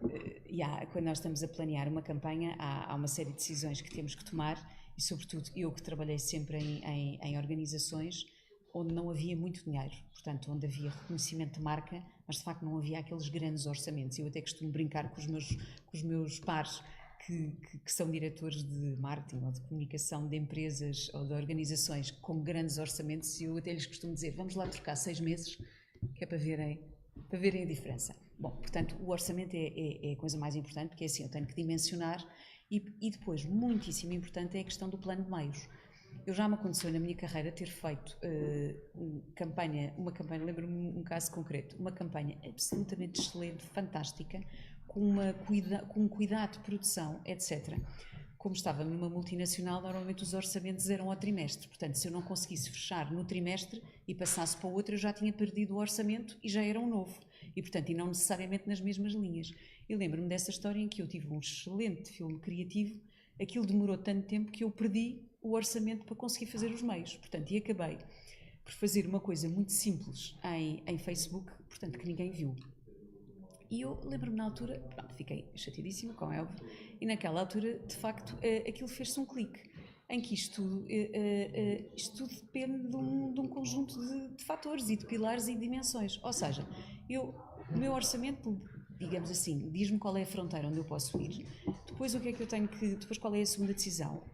quando nós estamos a planear uma campanha, há uma série de decisões que temos que tomar e, sobretudo, eu que trabalhei sempre em organizações onde não havia muito dinheiro, portanto, onde havia reconhecimento de marca, mas de facto não havia aqueles grandes orçamentos. Eu até costumo brincar com os meus pares que são diretores de marketing ou de comunicação de empresas ou de organizações com grandes orçamentos, e eu até lhes costumo dizer, vamos lá trocar 6 meses, que é para verem a diferença. Bom, portanto, o orçamento é a coisa mais importante, porque é assim, eu tenho que dimensionar, e depois, muitíssimo importante, é a questão do plano de meios. Eu já me aconteceu na minha carreira ter feito uma campanha, lembro-me um caso concreto, uma campanha absolutamente excelente, fantástica, com um cuidado de produção, etc. Como estava numa multinacional, normalmente os orçamentos eram ao trimestre, portanto, se eu não conseguisse fechar no trimestre e passasse para o outro, eu já tinha perdido o orçamento e já era um novo, e portanto, e não necessariamente nas mesmas linhas. Eu lembro-me dessa história em que eu tive um excelente filme criativo, aquilo demorou tanto tempo que eu perdi o orçamento para conseguir fazer os meios, portanto, e acabei por fazer uma coisa muito simples em Facebook, portanto, que ninguém viu. E eu lembro-me na altura, pronto, fiquei chateadíssima, como é óbvio, e naquela altura, de facto, aquilo fez-se um clique, em que isto tudo depende de um conjunto de fatores e de pilares e de dimensões. Ou seja, o meu orçamento, digamos assim, diz-me qual é a fronteira onde eu posso ir. Depois, o que é que eu tenho que... Depois, qual é a segunda decisão?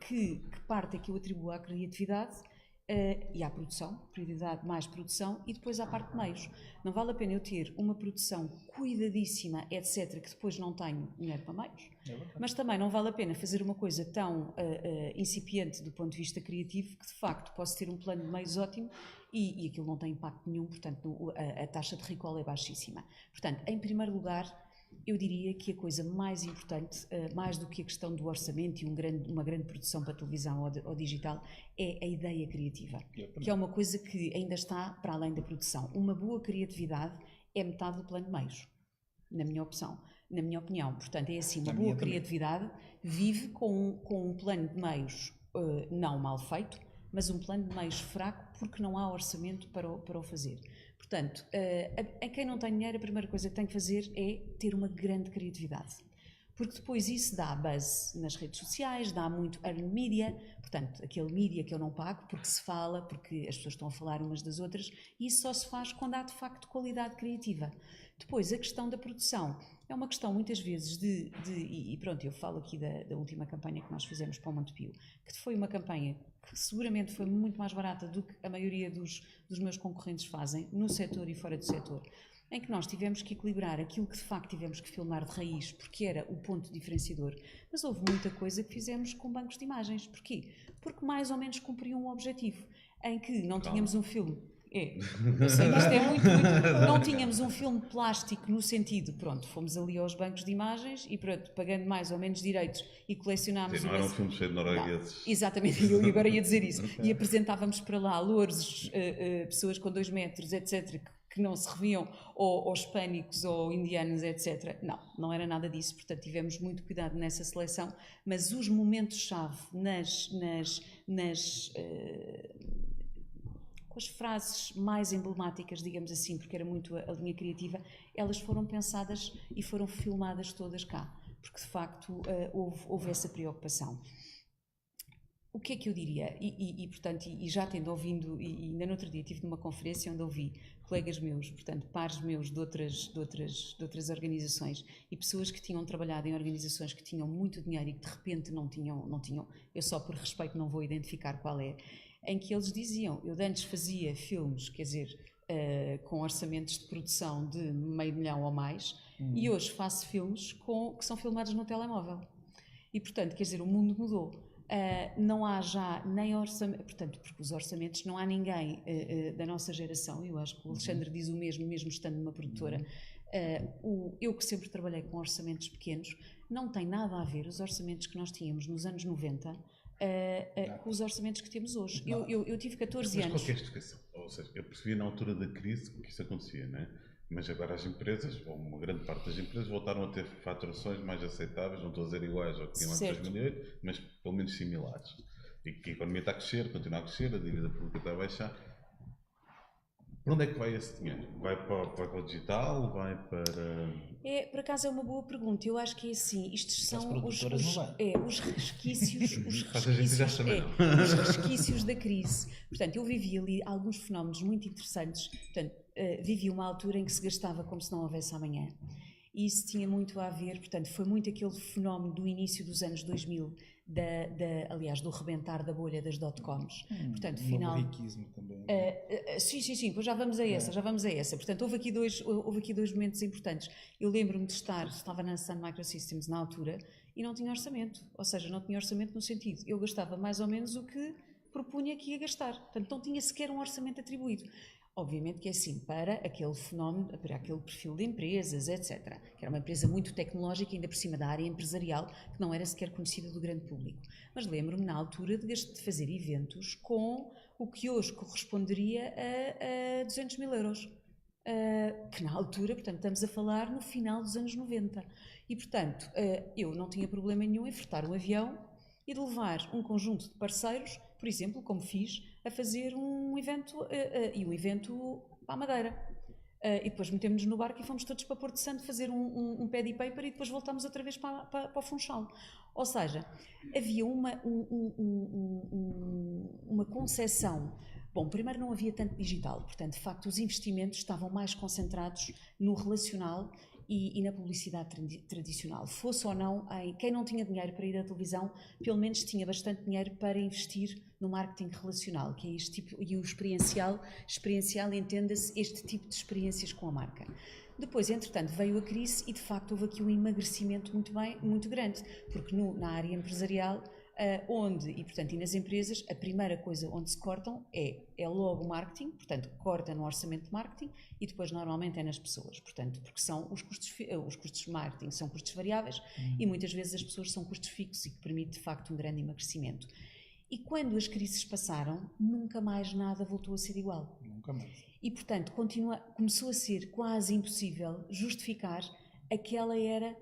Que parte é que eu atribuo à criatividade e à produção, prioridade mais produção, e depois à parte de meios. Não vale a pena eu ter uma produção cuidadíssima, etc., que depois não tenho dinheiro para meios, mas também não vale a pena fazer uma coisa tão incipiente do ponto de vista criativo que, de facto, posso ter um plano de meios ótimo e aquilo não tem impacto nenhum, portanto, a taxa de recall é baixíssima. Portanto, em primeiro lugar, eu diria que a coisa mais importante, mais do que a questão do orçamento e uma grande produção para televisão ou digital, é a ideia criativa, que é uma coisa que ainda está para além da produção. Uma boa criatividade é metade do plano de meios, na minha opinião. Portanto, é assim, uma boa criatividade vive com um plano de meios não mal feito, mas um plano de meios fraco porque não há orçamento para o fazer. Portanto, a quem não tem dinheiro, a primeira coisa que tem que fazer é ter uma grande criatividade. Porque depois isso dá buzz nas redes sociais, dá muito earned media, portanto, aquele media que eu não pago porque se fala, porque as pessoas estão a falar umas das outras, e isso só se faz quando há de facto qualidade criativa. Depois, a questão da produção é uma questão muitas vezes e pronto, eu falo aqui da última campanha que nós fizemos para o Montepio, que foi uma campanha que seguramente foi muito mais barata do que a maioria dos meus concorrentes fazem, no setor e fora do setor, em que nós tivemos que equilibrar aquilo que de facto tivemos que filmar de raiz, porque era o ponto diferenciador, mas houve muita coisa que fizemos com bancos de imagens. Porquê? Porque mais ou menos cumpriam um objetivo, em que não tínhamos um filme... eu sei que isto é muito... Não tínhamos um filme plástico no sentido, pronto, fomos ali aos bancos de imagens e pronto, pagando mais ou menos direitos e colecionámos... Sim, não era um filme cheio de noruegueses. Exatamente, eu agora ia dizer isso. E apresentávamos para lá louros, pessoas com 2 metros, etc., que não se reviam, ou hispânicos, ou indianos, etc. Não era nada disso, portanto tivemos muito cuidado nessa seleção, mas os momentos-chave com as frases mais emblemáticas, digamos assim, porque era muito a linha criativa, elas foram pensadas e foram filmadas todas cá, porque de facto houve essa preocupação. O que é que eu diria? Portanto, já tendo ouvido, e ainda no outro dia estive numa conferência onde ouvi colegas meus, portanto, pares meus de outras organizações e pessoas que tinham trabalhado em organizações que tinham muito dinheiro e que de repente não tinham, eu só por respeito não vou identificar qual é, em que eles diziam, eu antes fazia filmes, quer dizer, com orçamentos de produção de $500 mil ou mais, e hoje faço filmes que são filmados no telemóvel. E, portanto, quer dizer, o mundo mudou. Não há já nem orçamento, portanto, porque os orçamentos, não há ninguém da nossa geração, eu acho que o Alexandre diz o mesmo estando numa produtora, eu que sempre trabalhei com orçamentos pequenos, não tem nada a ver os orçamentos que nós tínhamos nos anos 90 com os orçamentos que temos hoje. Eu tive 14 anos. Mas qualquer explicação, ou seja, eu percebi na altura da crise que isso acontecia, não é? Mas agora as empresas, ou uma grande parte das empresas, voltaram a ter faturações mais aceitáveis, não estou a dizer iguais ao que tinham antes de 2008, mas pelo menos similares. E que a economia está a crescer, continua a crescer, a dívida pública está a baixar. Para onde é que vai esse dinheiro? Vai para o digital? Vai para... Por acaso é uma boa pergunta. Eu acho que é assim, estes são os resquícios, os resquícios da crise. Portanto, eu vivi ali alguns fenómenos muito interessantes. Portanto, vivi uma altura em que se gastava como se não houvesse amanhã. e isso tinha muito a ver, portanto, foi muito aquele fenómeno do início dos anos 2000, aliás, do rebentar da bolha das dot-coms. Portanto, final... riquismo também. Sim, pois já vamos a essa. Portanto, houve aqui dois momentos importantes. Eu lembro-me de estava na Sun Microsystems na altura e não tinha orçamento, ou seja, não tinha orçamento no sentido, eu gastava mais ou menos o que propunha que ia gastar, portanto não tinha sequer um orçamento atribuído. Obviamente que é assim, para aquele fenómeno, para aquele perfil de empresas, etc. Que era uma empresa muito tecnológica, ainda por cima da área empresarial, que não era sequer conhecida do grande público. Mas lembro-me na altura de fazer eventos com o que hoje corresponderia a 200 mil euros. Que na altura, portanto, estamos a falar no final dos anos 90. E, portanto, eu não tinha problema nenhum em fretar um avião e de levar um conjunto de parceiros, por exemplo, como fiz, a fazer um evento, e um evento para a Madeira. E depois metemos-nos no barco e fomos todos para Porto Santo fazer um pad paper e depois voltámos outra vez para o Funchal. Ou seja, havia uma concepção. Bom, primeiro não havia tanto digital, portanto, de facto, os investimentos estavam mais concentrados no relacional e na publicidade tradicional. Fosse ou não, quem não tinha dinheiro para ir à televisão, pelo menos tinha bastante dinheiro para investir no marketing relacional, que é este tipo, e o experiencial entenda-se este tipo de experiências com a marca. Depois, entretanto, veio a crise e, de facto, houve aqui um emagrecimento muito grande, porque na área empresarial, e nas empresas, a primeira coisa onde se cortam é logo o marketing, portanto, corta no orçamento de marketing e depois normalmente é nas pessoas, portanto, porque são os custos de marketing são custos variáveis e muitas vezes as pessoas são custos fixos e que permite, de facto, um grande emagrecimento. E quando as crises passaram, nunca mais nada voltou a ser igual. Nunca mais. E, portanto, começou a ser quase impossível justificar aquela era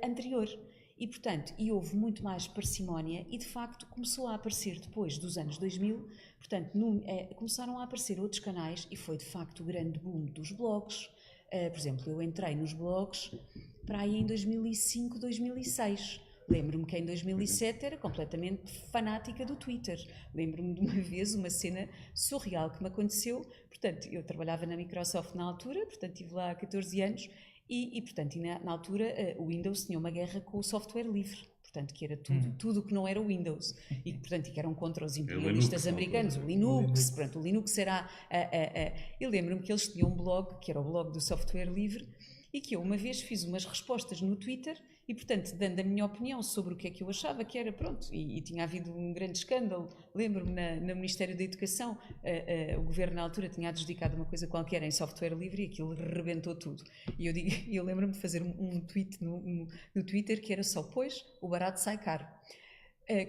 anterior. E, portanto, houve muito mais parcimónia e, de facto, começou a aparecer depois dos anos 2000, portanto, começaram a aparecer outros canais e foi, de facto, o grande boom dos blogs. Por exemplo, eu entrei nos blogs para aí em 2005, 2006. Lembro-me que em 2007 era completamente fanática do Twitter. Lembro-me de uma vez uma cena surreal que me aconteceu. Portanto, eu trabalhava na Microsoft na altura, portanto, estive lá há 14 anos. Portanto, na altura o Windows tinha uma guerra com o software livre, portanto, que era tudo que não era o Windows, e portanto, que eram contra os imperialistas americanos, o Linux, portanto, o Linux era eu lembro-me que eles tinham um blog, que era o blog do software livre, e que eu uma vez fiz umas respostas no Twitter, e portanto, dando a minha opinião sobre o que é que eu achava que era, pronto, e tinha havido um grande escândalo, lembro-me no Ministério da Educação, o governo na altura tinha adjudicado uma coisa qualquer em software livre e aquilo rebentou tudo. E eu lembro-me de fazer um tweet no Twitter que era só, pois, o barato sai caro.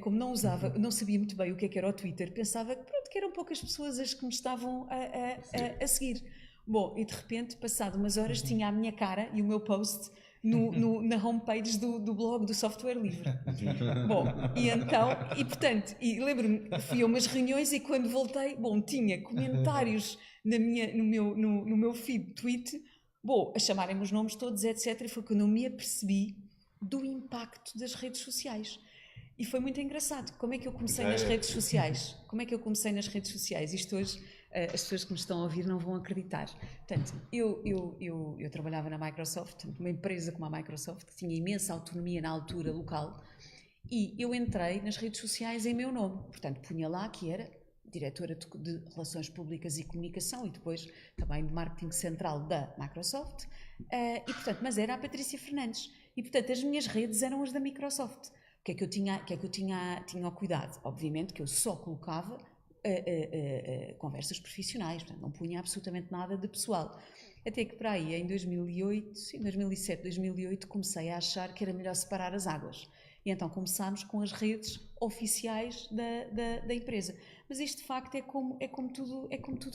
Como não sabia muito bem o que era o Twitter, pensava que eram poucas pessoas as que me estavam a seguir. Bom, e de repente, passado umas horas, tinha a minha cara e o meu post na homepage do blog do software livre. Bom, e lembro-me, fui a umas reuniões e quando voltei, tinha comentários no meu feed de tweet, a chamarem-me os nomes todos, etc. E foi quando eu me apercebi do impacto das redes sociais. E foi muito engraçado. Como é que eu comecei nas redes sociais? Isto hoje, as pessoas que me estão a ouvir não vão acreditar. Portanto, eu trabalhava na Microsoft, uma empresa como a Microsoft, que tinha imensa autonomia na altura local, e eu entrei nas redes sociais em meu nome. Portanto, punha lá que era diretora de Relações Públicas e Comunicação e depois também de Marketing Central da Microsoft, mas era a Patrícia Fernandes. E, portanto, as minhas redes eram as da Microsoft. O que é que eu tinha o cuidado? Obviamente que eu só colocava conversas profissionais, portanto, não punha absolutamente nada de pessoal. Até que para aí, em 2007, 2008, comecei a achar que era melhor separar as águas. E então começámos com as redes oficiais da empresa. Mas isto, de facto, é como tudo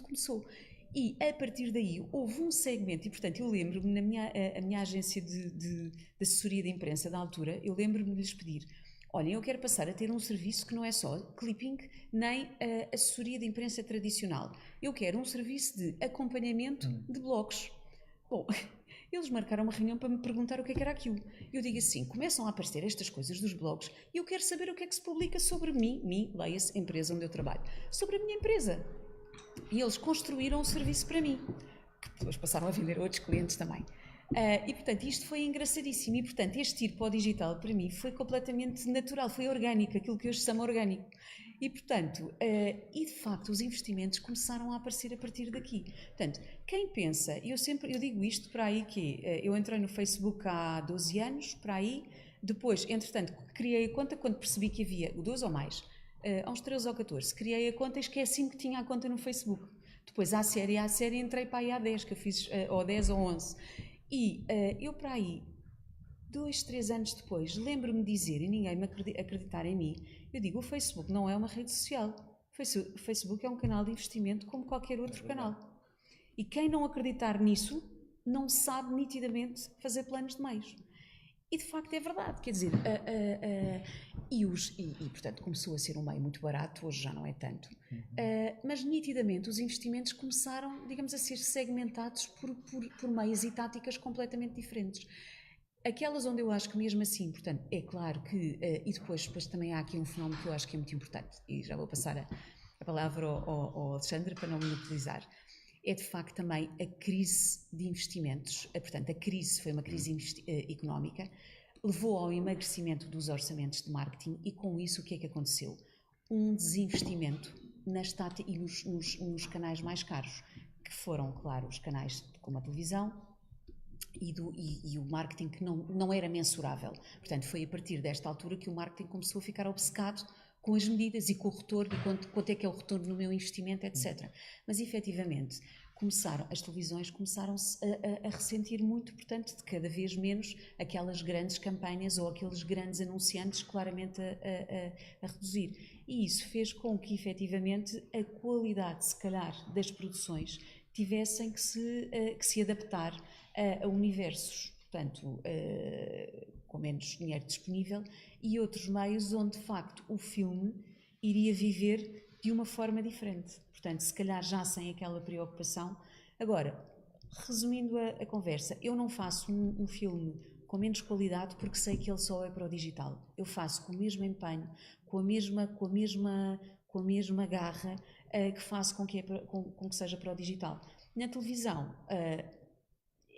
começou. E, a partir daí, houve um segmento, e, portanto, eu lembro-me, a minha agência de assessoria de imprensa da altura, eu lembro-me de lhes pedir: olhem, eu quero passar a ter um serviço que não é só clipping, nem assessoria de imprensa tradicional. Eu quero um serviço de acompanhamento de blogs. Bom, eles marcaram uma reunião para me perguntar o que era aquilo. Eu digo assim: começam a aparecer estas coisas dos blogs e eu quero saber o que é que se publica sobre mim, leia-se, empresa onde eu trabalho, sobre a minha empresa. E eles construíram um serviço para mim, que depois passaram a vender a outros clientes também. E portanto isto foi engraçadíssimo e portanto este ir para o digital para mim foi completamente natural, foi orgânico, aquilo que hoje se chama orgânico. E portanto, e de facto os investimentos começaram a aparecer a partir daqui. Portanto, quem pensa, eu digo isto para aí que eu entrei no Facebook há 12 anos, para aí, depois, entretanto, criei a conta quando percebi que havia 12 ou mais, há uns 13 ou 14, criei a conta e esqueci-me que tinha a conta no Facebook. Depois à série entrei para aí há 10, que eu fiz, ou 10 ou 11. E eu para aí, 2, 3 anos depois, lembro-me de dizer, e ninguém me acreditar em mim, eu digo, o Facebook não é uma rede social. O Facebook é um canal de investimento como qualquer outro canal. E quem não acreditar nisso, não sabe nitidamente fazer planos de meios. E de facto é verdade, quer dizer, portanto começou a ser um meio muito barato, hoje já não é tanto, mas nitidamente os investimentos começaram, digamos, a ser segmentados por meios e táticas completamente diferentes. Aquelas onde eu acho que mesmo assim, portanto, é claro que, e depois também há aqui um fenómeno que eu acho que é muito importante, e já vou passar a palavra ao Alexandre para não monopolizar, é de facto também a crise de investimentos, portanto a crise foi uma crise económica, levou ao emagrecimento dos orçamentos de marketing e com isso o que é que aconteceu? Um desinvestimento nos canais mais caros, que foram, claro, os canais como a televisão, e o marketing que não era mensurável. Portanto, foi a partir desta altura que o marketing começou a ficar obcecado com as medidas e com o retorno, quanto é que é o retorno no meu investimento, etc. Mas, efetivamente, as televisões começaram-se a ressentir muito, portanto, de cada vez menos aquelas grandes campanhas ou aqueles grandes anunciantes claramente a reduzir. E isso fez com que, efetivamente, a qualidade, se calhar, das produções tivessem que se adaptar a universos, portanto, com menos dinheiro disponível e outros meios onde, de facto, o filme iria viver de uma forma diferente. Portanto, se calhar já sem aquela preocupação. Agora, resumindo a conversa, eu não faço um filme com menos qualidade porque sei que ele só é para o digital. Eu faço com o mesmo empenho, com a mesma garra que faço com que seja para o digital. Na televisão,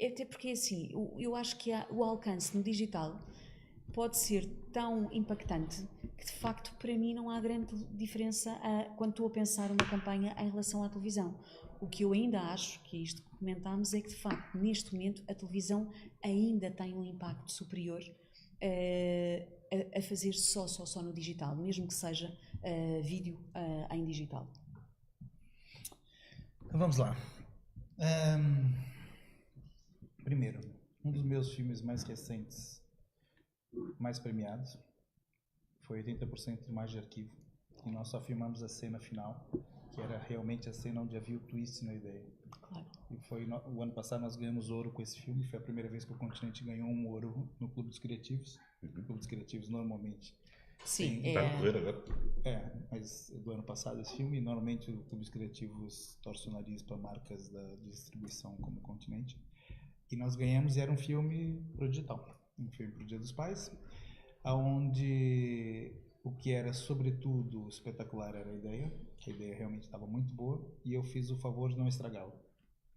até porque assim, eu acho que o alcance no digital pode ser tão impactante que de facto para mim não há grande diferença quando estou a pensar uma campanha em relação à televisão. O que eu ainda acho, que é isto que comentámos, é que de facto neste momento a televisão ainda tem um impacto superior a fazer só no digital, mesmo que seja vídeo em digital. Então vamos lá. Primeiro, um dos meus filmes mais recentes, mais premiados, foi 80% de Imagem de Arquivo. E nós só filmamos a cena final, que era realmente a cena onde havia o twist na ideia. Claro. E o ano passado nós ganhamos ouro com esse filme. Foi a primeira vez que o Continente ganhou um ouro no Clube dos Criativos. O Clube dos Criativos normalmente... Sim, vai correr agora. Mas do ano passado esse filme, normalmente o Clube dos Criativos torce o nariz para marcas de distribuição como o Continente. E nós ganhamos, e era um filme pro digital, um filme pro Dia dos Pais, onde o que era sobretudo espetacular era a ideia, que a ideia realmente estava muito boa, e eu fiz o favor de não estragá-la,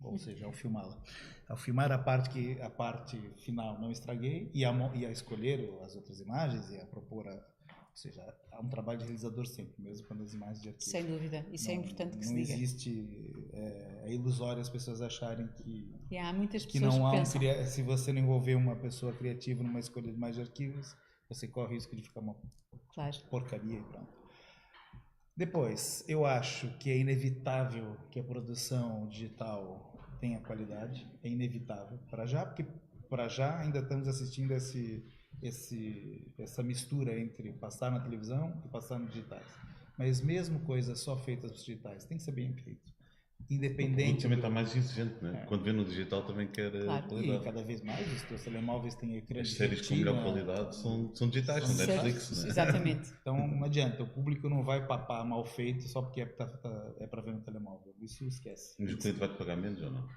ou seja, ao filmá-la. Ao filmar a parte final não estraguei, e a escolher as outras imagens e a propor ou seja, há um trabalho de realizador sempre, mesmo quando as imagens de arquivo. Sem dúvida, isso é importante que se diga. Não existe, é ilusório as pessoas acharem que, há muitas que pessoas não há pensam. se você não envolver uma pessoa criativa numa escolha de imagens de arquivos, você corre o risco de ficar uma porcaria e pronto. Depois, eu acho que é inevitável que a produção digital tenha qualidade, é inevitável, porque para já ainda estamos assistindo essa mistura entre passar na televisão e passar no digitais. Mas mesmo coisas só feitas nos digitais, tem que ser bem feito. Independente. Também está mais exigente, né? Quando vê no digital também quer qualidade. E cada vez mais os teus telemóveis têm ecrã de retina. As séries com melhor qualidade são digitais, são Netflix, né? Exatamente. Então não adianta, o público não vai papar mal feito só porque é para ver no telemóvel. Isso esquece. Mas o cliente vai te pagar menos ou não?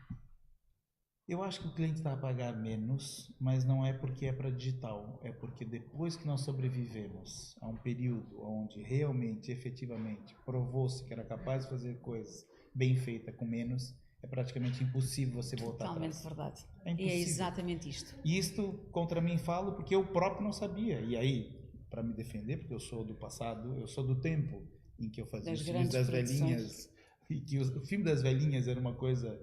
Eu acho que o cliente vai pagar menos, mas não é porque é para digital, é porque depois que nós sobrevivemos a um período onde realmente, efetivamente, provou-se que era capaz de fazer coisas bem feitas com menos, é praticamente impossível você voltar Totalmente atrás. verdade. É impossível. É exatamente isto. E isto contra mim falo porque eu próprio não sabia. E aí, para me defender, porque eu sou do passado, eu sou do tempo em que eu fazia os filmes das velhinhas, e que o filme das velhinhas era uma coisa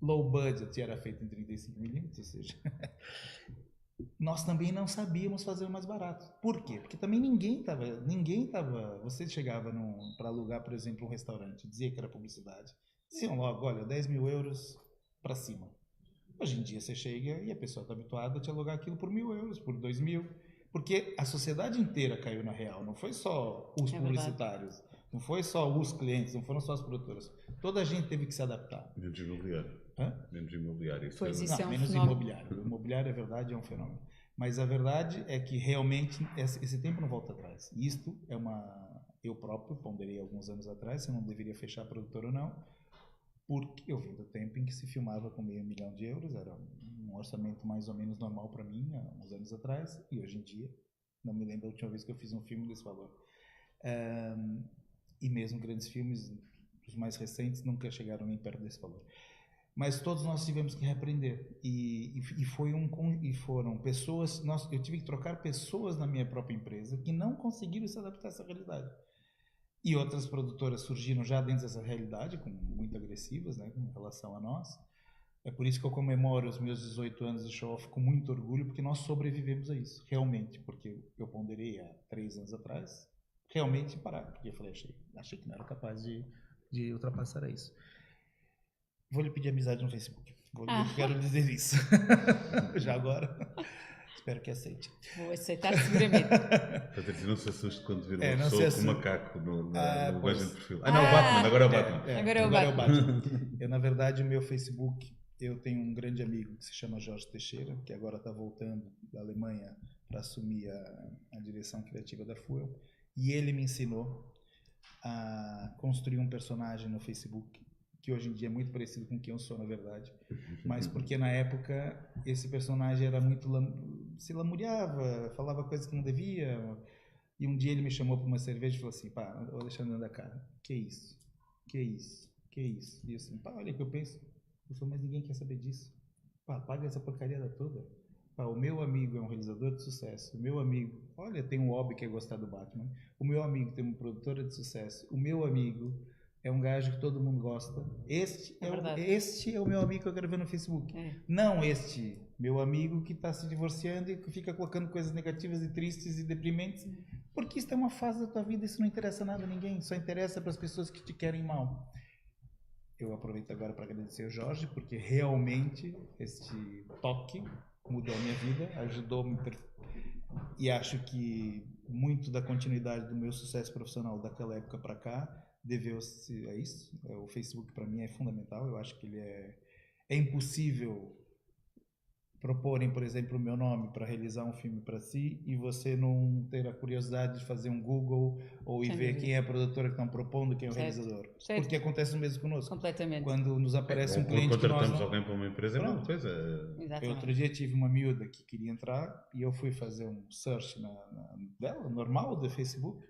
low budget e era feito em 35mm, ou seja, nós também não sabíamos fazer o mais barato. Por quê? Porque também ninguém tava, você chegava para alugar, por exemplo, um restaurante, dizia que era publicidade, diziam logo, olha, 10 mil euros para cima. Hoje em dia você chega e a pessoa está habituada a te alugar aquilo por 1.000 euros, por 2.000, porque a sociedade inteira caiu na real, não foi só os publicitários, não foi só os clientes, não foram só as produtoras. Toda a gente teve que se adaptar. Menos imobiliário. Menos imobiliário. Pois isso é um menos fenómeno. imobiliário. O imobiliário, é verdade, é um fenômeno. Mas a verdade é que realmente esse tempo não volta atrás. Isto é eu próprio ponderei alguns anos atrás se eu não deveria fechar a produtora ou não, porque eu vim do tempo em que se filmava com €500 mil, era um orçamento mais ou menos normal para mim, há uns anos atrás, e hoje em dia, não me lembro a última vez que eu fiz um filme desse valor. E mesmo grandes filmes, os mais recentes, nunca chegaram nem perto desse valor. Mas todos nós tivemos que reaprender, e foram pessoas, eu tive que trocar pessoas na minha própria empresa que não conseguiram se adaptar a essa realidade. E outras produtoras surgiram já dentro dessa realidade, muito agressivas, né, em relação a nós. É por isso que eu comemoro os meus 18 anos de show-off com muito orgulho, porque nós sobrevivemos a isso, realmente. Porque eu ponderei há 3 anos atrás, realmente parar. Porque eu falei, achei que não era capaz de ultrapassar isso. Vou lhe pedir amizade no Facebook. Quero dizer isso. Já agora. Espero que aceite. Vou aceitar seguramente. Patrícia, não se assuste quando vir uma pessoa com um macaco no imagem de perfil. Não, o Batman, agora é o Batman. Agora é o Batman. Eu, na verdade, o meu Facebook, eu tenho um grande amigo que se chama Jorge Teixeira, que agora está voltando da Alemanha para assumir a direção criativa da Fuel. E ele me ensinou a construir um personagem no Facebook, que hoje em dia é muito parecido com quem eu sou, na verdade, mas porque na época esse personagem era muito se lamuriava, falava coisas que não devia, e um dia ele me chamou para uma cerveja e falou assim, pá, ô Alexandre da cara, que isso, e eu assim, pá, olha o que eu penso, eu falei, mas ninguém quer saber disso, pá, paga essa porcaria toda, pá, o meu amigo é um realizador de sucesso, o meu amigo, olha, tem um hobby que é gostar do Batman, o meu amigo tem uma produtora de sucesso, o meu amigo é um gajo que todo mundo gosta. Este é o meu amigo que eu quero ver no Facebook. Não este meu amigo que está se divorciando e que fica colocando coisas negativas e tristes e deprimentes. Porque isso é uma fase da tua vida, isso não interessa nada a ninguém. Só interessa para as pessoas que te querem mal. Eu aproveito agora para agradecer ao Jorge, porque realmente este toque mudou a minha vida, ajudou-me. E acho que muito da continuidade do meu sucesso profissional daquela época para cá deveu-se a isso. O Facebook para mim é fundamental. Eu acho que ele é impossível proporem, por exemplo, o meu nome para realizar um filme para si e você não ter a curiosidade de fazer um Google ou ir ver quem é a produtora que estão propondo, quem é o realizador. Certo. Porque acontece o mesmo conosco. Completamente. Quando nos aparece um cliente que nós contratamos alguém para uma empresa, é uma coisa. Eu outro dia tive uma miúda que queria entrar e eu fui fazer um search dela, normal, do Facebook.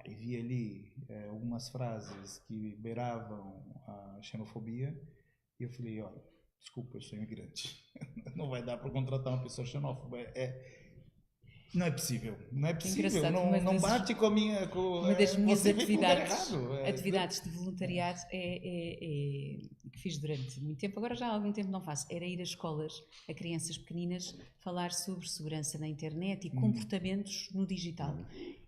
E vi ali algumas frases que beiravam a xenofobia e eu falei, olha, desculpa, eu sou imigrante, não vai dar para contratar uma pessoa xenófoba, não é possível, não bate com a minha... Uma das minhas atividades de voluntariado que fiz durante muito tempo, agora já há algum tempo não faço, era ir a escolas, a crianças pequeninas, falar sobre segurança na internet e comportamentos no digital.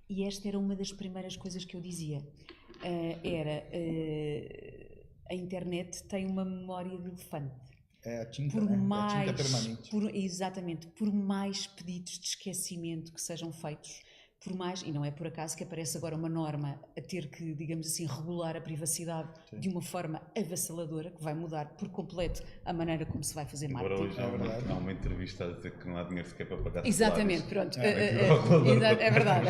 E esta era uma das primeiras coisas que eu dizia. A internet tem uma memória de elefante. É a tinta, a tinta permanente. Exatamente. Por mais pedidos de esquecimento que sejam feitos, por mais, e não é por acaso que aparece agora uma norma a ter que, digamos assim, regular a privacidade de uma forma avassaladora, que vai mudar por completo a maneira como se vai fazer marketing. Agora hoje há uma entrevista a dizer que não há dinheiro sequer para pagar. Exatamente, pronto. É verdade.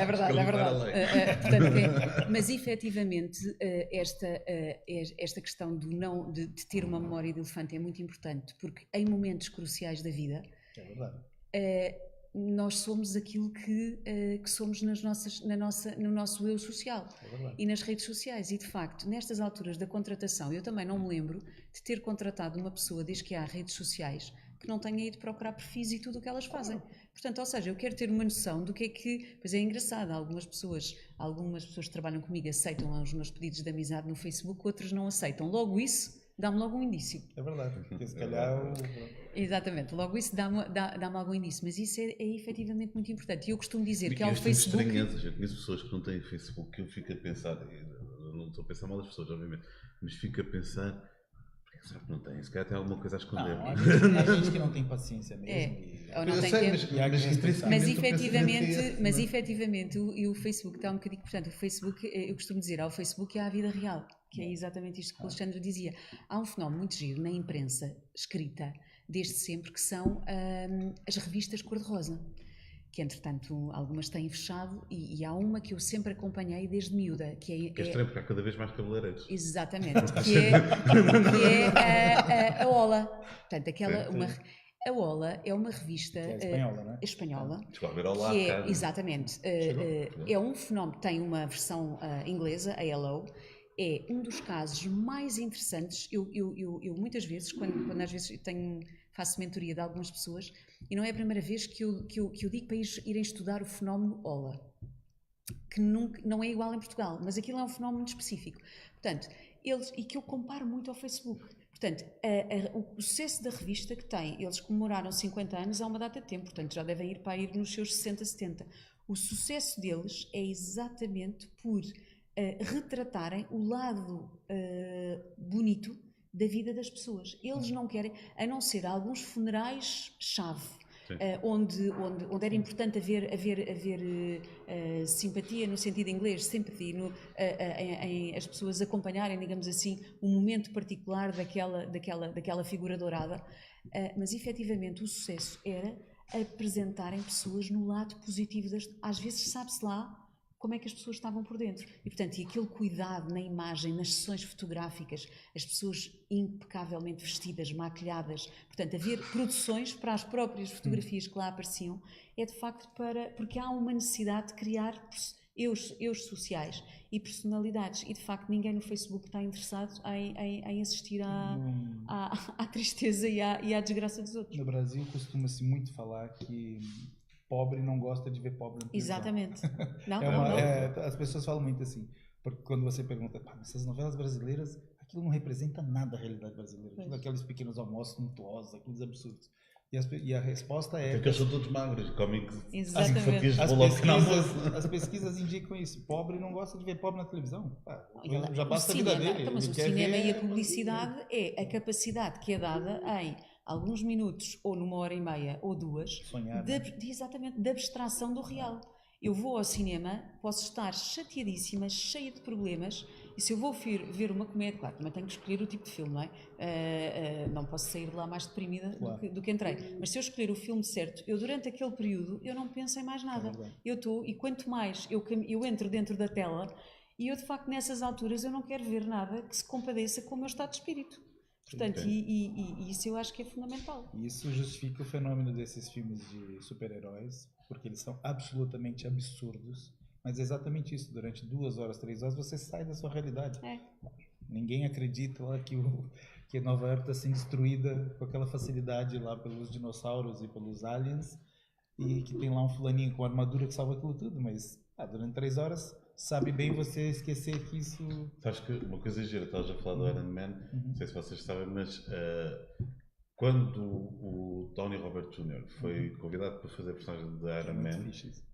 Portanto, mas efetivamente esta questão de ter uma memória de elefante é muito importante, porque em momentos cruciais da vida nós somos aquilo que somos no nosso eu social e nas redes sociais. E, de facto, nestas alturas da contratação, eu também não me lembro de ter contratado uma pessoa, desde que há redes sociais, que não tenha ido procurar perfis e tudo o que elas fazem. Portanto, ou seja, eu quero ter uma noção do que é que... Pois é engraçado, algumas pessoas que trabalham comigo aceitam os meus pedidos de amizade no Facebook, outras não aceitam. Logo isso dá-me logo um indício. É verdade, porque se calhar... Exatamente, logo isso dá-me algum indício, mas isso é efetivamente muito importante. E eu costumo dizer que ao Facebook... Eu conheço pessoas que não têm Facebook, que eu fico a pensar, eu não estou a pensar mal das pessoas, obviamente, mas fico a pensar... Será que não tem? Se calhar tem alguma coisa a esconder. Não, há gente que não tem paciência mesmo. Ou não tem tempo. Mas efetivamente o Facebook está um bocadinho... Portanto, o Facebook, eu costumo dizer, ao Facebook é a vida real, que é exatamente isto que o Alexandre dizia. Há um fenómeno muito giro na imprensa escrita, desde sempre, que são as revistas cor-de-rosa, que entretanto algumas têm fechado, e há uma que eu sempre acompanhei desde miúda, que é estranho, porque há cada vez mais cabeleireiros. Exatamente, que é a Ola. Portanto, a Ola é uma revista espanhola, não é? Espanhola, Olá, que é, exatamente, é um fenómeno, tem uma versão inglesa, a Hello. É um dos casos mais interessantes. Eu muitas vezes, quando às vezes faço mentoria de algumas pessoas, e não é a primeira vez que eu digo para irem estudar o fenómeno Ola, que não é igual em Portugal, mas aquilo é um fenómeno muito específico. Portanto, e que eu comparo muito ao Facebook. Portanto, o sucesso da revista que tem, eles comemoraram 50 anos há uma data de tempo, portanto já devem ir para ir nos seus 60, 70. O sucesso deles é exatamente por retratarem o lado bonito da vida das pessoas. Eles não querem, a não ser alguns funerais-chave, onde era importante haver simpatia, no sentido inglês, sympathy, em as pessoas acompanharem, digamos assim, um momento particular daquela figura dourada, mas efetivamente o sucesso era apresentarem pessoas no lado positivo às vezes sabe-se lá como é que as pessoas estavam por dentro. E, portanto, aquele cuidado na imagem, nas sessões fotográficas, as pessoas impecavelmente vestidas, maquilhadas, portanto, haver produções para as próprias fotografias que lá apareciam, é de facto porque há uma necessidade de criar eus sociais e personalidades. E, de facto, ninguém no Facebook está interessado em assistir à tristeza e à desgraça dos outros. No Brasil, costuma-se muito falar que pobre não gosta de ver pobre na televisão. Exatamente. Não. As pessoas falam muito assim, porque quando você pergunta, essas novelas brasileiras, aquilo não representa nada a realidade brasileira. Aqueles pequenos almoços suntuosos, aqueles absurdos. E a resposta é... Porque eles são todos magros, comem as pesquisas indicam isso. Pobre não gosta de ver pobre na televisão. Já basta a vida dele. Então, mas o cinema e a publicidade é a capacidade que é dada em alguns minutos, ou numa hora e meia, ou duas, exatamente, de abstração do real. Eu vou ao cinema, posso estar chateadíssima, cheia de problemas, e se eu vou ver uma comédia, claro, também tenho que escolher o tipo de filme, não é? Não posso sair de lá mais deprimida do que entrei. Mas se eu escolher o filme certo, eu durante aquele período, eu não penso em mais nada. E quanto mais eu entro dentro da tela, e eu de facto nessas alturas eu não quero ver nada que se compadeça com o meu estado de espírito. Portanto, e isso eu acho que é fundamental. Isso justifica o fenômeno desses filmes de super-heróis, porque eles são absolutamente absurdos. Mas é exatamente isso, durante 2 horas, 3 horas, você sai da sua realidade. Ninguém acredita lá que Nova York está sendo destruída com aquela facilidade lá pelos dinossauros e pelos aliens, e que tem lá um fulaninho com armadura que salva aquilo tudo, mas durante 3 horas... Sabe bem você esquecer que isso... Sabes que uma coisa gira, estavas a falar do Iron Man, não sei se vocês sabem, mas quando o Tony Robert Jr. foi convidado para fazer a personagem de Iron Man,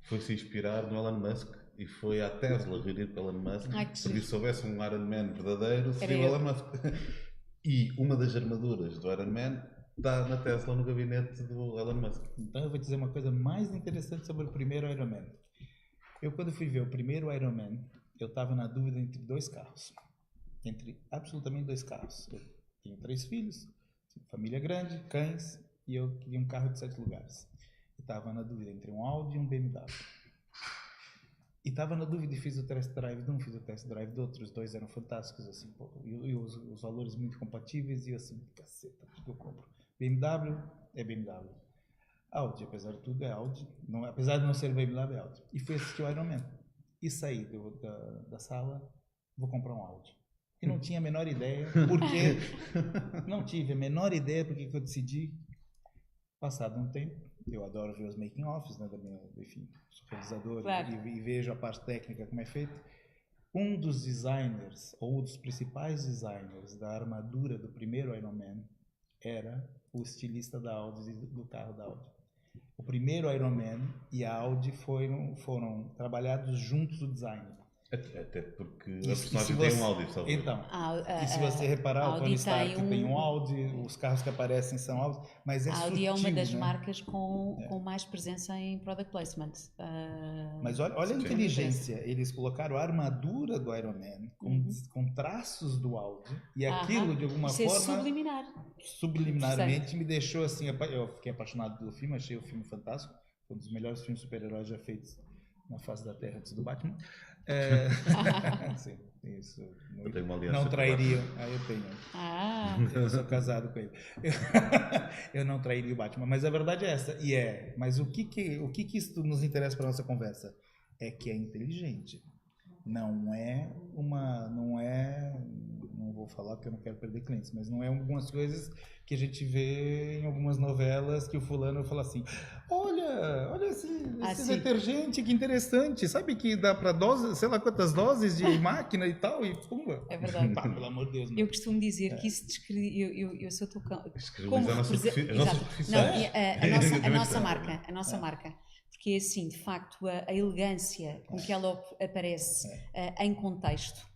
foi-se inspirar no Elon Musk e foi à Tesla reunir com o Elon Musk, porque se houvesse um Iron Man verdadeiro, seria o Elon Musk. E uma das armaduras do Iron Man está na Tesla, no gabinete do Elon Musk. Então eu vou dizer uma coisa mais interessante sobre o primeiro Iron Man. Eu, quando fui ver o primeiro Iron Man, eu estava na dúvida entre 2 carros. Entre absolutamente 2 carros. Eu tenho 3 filhos, família grande, cães, e eu queria um carro de 7 lugares. Eu estava na dúvida entre um Audi e um BMW. E estava na dúvida e fiz o test drive de um, fiz o test drive do outro. Os 2 eram fantásticos, assim, e os valores muito compatíveis, e eu assim, caceta, o que eu compro? BMW é BMW. Audi, apesar de tudo, é Audi. Não, apesar de não ser BMW, é Audi. E fui assistir o Ironman. E saí da sala, vou comprar um Audi. E não tinha a menor ideia, porque... não tive a menor ideia porque que eu decidi. Passado um tempo, eu adoro ver os making-offs, né, enfim, sou realizador, Claro. e vejo a parte técnica como é feito. Um dos designers, ou um dos principais designers da armadura do primeiro Ironman era o estilista da Audi, do carro da Audi. O primeiro Ironman e a Audi foram trabalhados juntos o design. Até porque a E se personagem tem um Audi, sabe? Então, e se você reparar, o Tony Stark tem um Audi, os carros que aparecem são Audi, mas é a Audi sutil, é uma das né? marcas com mais presença em product placement. Mas olha a inteligência, eles colocaram a armadura do Ironman com traços do Audi, e aquilo de alguma forma subliminarmente me deixou assim, eu fiquei apaixonado pelo filme, achei o filme fantástico, foi um dos melhores filmes de super-heróis já feitos na face da Terra antes do Batman. Sim, isso. Não trairiam. Eu tenho. Eu sou casado com ele. Eu não trairia o Batman, mas a verdade é essa. Mas o que isso nos interessa para nossa conversa? É que é inteligente. Não vou falar porque eu não quero perder clientes, mas não é algumas coisas que a gente vê em algumas novelas que o fulano fala assim, olha esse detergente, que interessante, sabe que dá para dose, sei lá quantas doses de máquina e tal, e pumba. É verdade. Pelo amor de Deus. Eu costumo dizer que isso descreve, eu sou como a nossa marca. Porque é assim, de facto, a elegância com que ela aparece em contexto,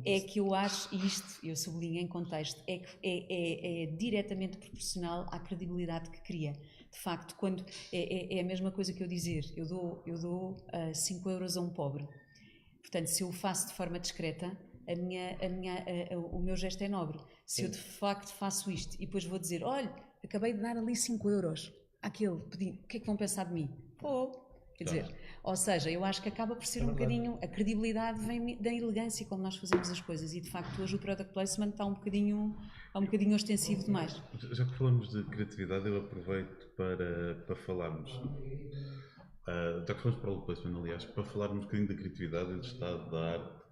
é que eu acho, e isto eu sublinho em contexto, é que é diretamente proporcional à credibilidade que cria. De facto, quando é a mesma coisa que eu dizer, eu dou 5 euros a um pobre. Portanto, se eu o faço de forma discreta, o meu gesto é nobre. Se eu de facto faço isto e depois vou dizer, olha, acabei de dar ali 5 euros àquele, pedi, o que é que vão pensar de mim? Quer dizer, ou seja, eu acho que acaba por ser um bocadinho, a credibilidade vem da elegância como nós fazemos as coisas, e de facto hoje o product placement está um bocadinho ostensivo demais. Já que falamos de criatividade, eu aproveito para falarmos, já que falamos de product placement, aliás, para falarmos um bocadinho da criatividade e do estado da arte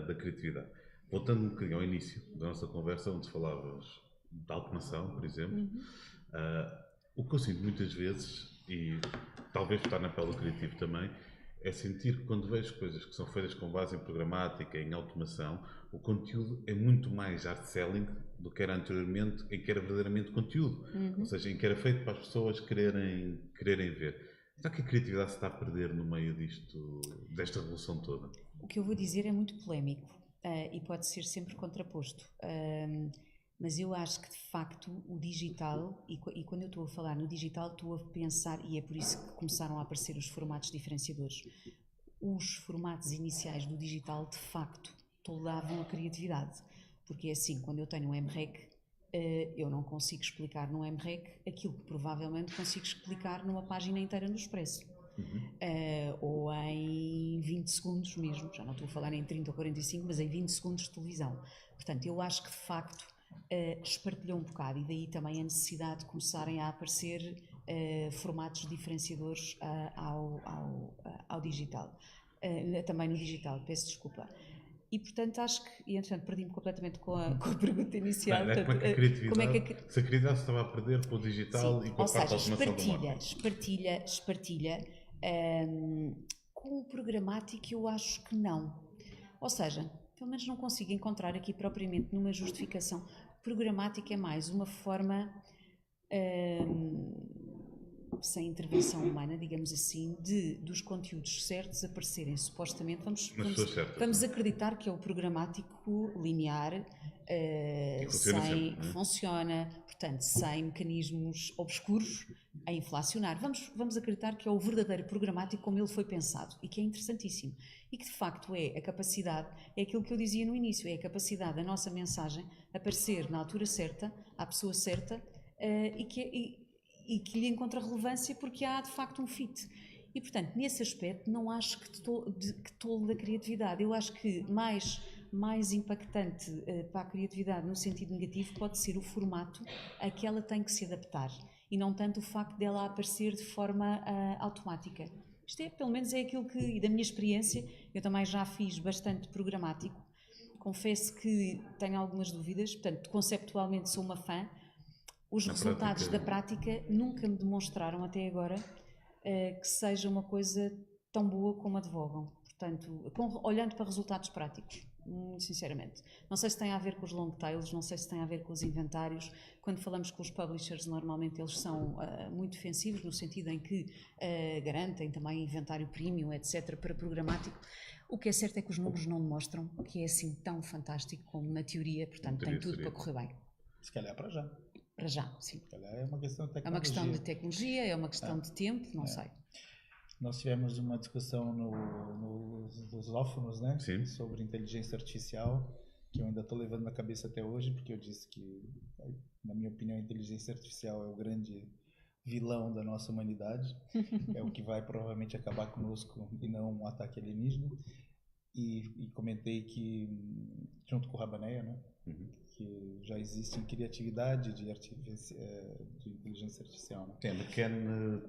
da criatividade. Voltando um bocadinho ao início da nossa conversa, onde falavas da automação, por exemplo, o que eu sinto muitas vezes, e talvez estar na pele do criativo também, é sentir que quando vejo coisas que são feitas com base em programática, em automação, o conteúdo é muito mais art selling do que era anteriormente, em que era verdadeiramente conteúdo. Ou seja, em que era feito para as pessoas quererem ver. Será que a criatividade se está a perder no meio desta revolução toda? O que eu vou dizer é muito polémico e pode ser sempre contraposto. Mas eu acho que, de facto, o digital, e quando eu estou a falar no digital, estou a pensar, e é por isso que começaram a aparecer os formatos diferenciadores. Os formatos iniciais do digital, de facto, toldavam a criatividade. Porque é assim, quando eu tenho um MREC, eu não consigo explicar no MREC aquilo que provavelmente consigo explicar numa página inteira no Expresso. Ou em 20 segundos mesmo, já não estou a falar em 30 ou 45, mas em 20 segundos de televisão. Portanto, eu acho que, de facto, espartilhou um bocado, e daí também a necessidade de começarem a aparecer formatos diferenciadores ao digital, também no digital, peço desculpa. E portanto acho que, e entretanto perdi-me completamente com a pergunta inicial. Não, como é que a criatividade, se a criatividade se estava a perder com o digital e com a parte da automação do marketing? Espartilha, com o programático eu acho que não. Ou seja, pelo menos não consigo encontrar aqui propriamente numa justificação. Programática é mais uma forma, sem intervenção humana, digamos assim, dos conteúdos certos aparecerem supostamente. Vamos acreditar que é o programático linear, funciona, portanto, sem mecanismos obscuros a inflacionar. Vamos acreditar que é o verdadeiro programático como ele foi pensado, e que é interessantíssimo. E que de facto é a capacidade, é aquilo que eu dizia no início, é a capacidade da nossa mensagem aparecer na altura certa, à pessoa certa, e que lhe encontra relevância porque há de facto um fit. E portanto, nesse aspecto, não acho que tolo da criatividade. Eu acho que mais impactante para a criatividade no sentido negativo pode ser o formato a que ela tem que se adaptar. e não tanto o facto dela aparecer de forma automática. Isto pelo menos é aquilo que, e da minha experiência, eu também já fiz bastante programático, confesso que tenho algumas dúvidas, portanto, conceptualmente sou uma fã. Os resultados da prática nunca me demonstraram até agora que seja uma coisa tão boa como advogam. Portanto, olhando para resultados práticos, muito sinceramente. Não sei se tem a ver com os long tails, não sei se tem a ver com os inventários. Quando falamos com os publishers, normalmente eles são muito defensivos, no sentido em que garantem também inventário premium, etc., para programático. O que é certo é que os números não demonstram que é assim tão fantástico como na teoria, portanto tem tudo para correr bem. Se calhar para já. Para já, sim. Se calhar é uma questão de tecnologia. É uma questão de tecnologia, é uma questão de tempo, não sei. Nós tivemos uma discussão nos lusófonos, né? Sim. Sobre inteligência artificial, que eu ainda estou levando na cabeça até hoje, porque eu disse que, na minha opinião, a inteligência artificial é o grande vilão da nossa humanidade. É o que vai provavelmente acabar conosco e não um ataque alienígena. E comentei que, junto com o Rabaneia, né? Que já existe criatividade de inteligência artificial. Né? Tem, a McKen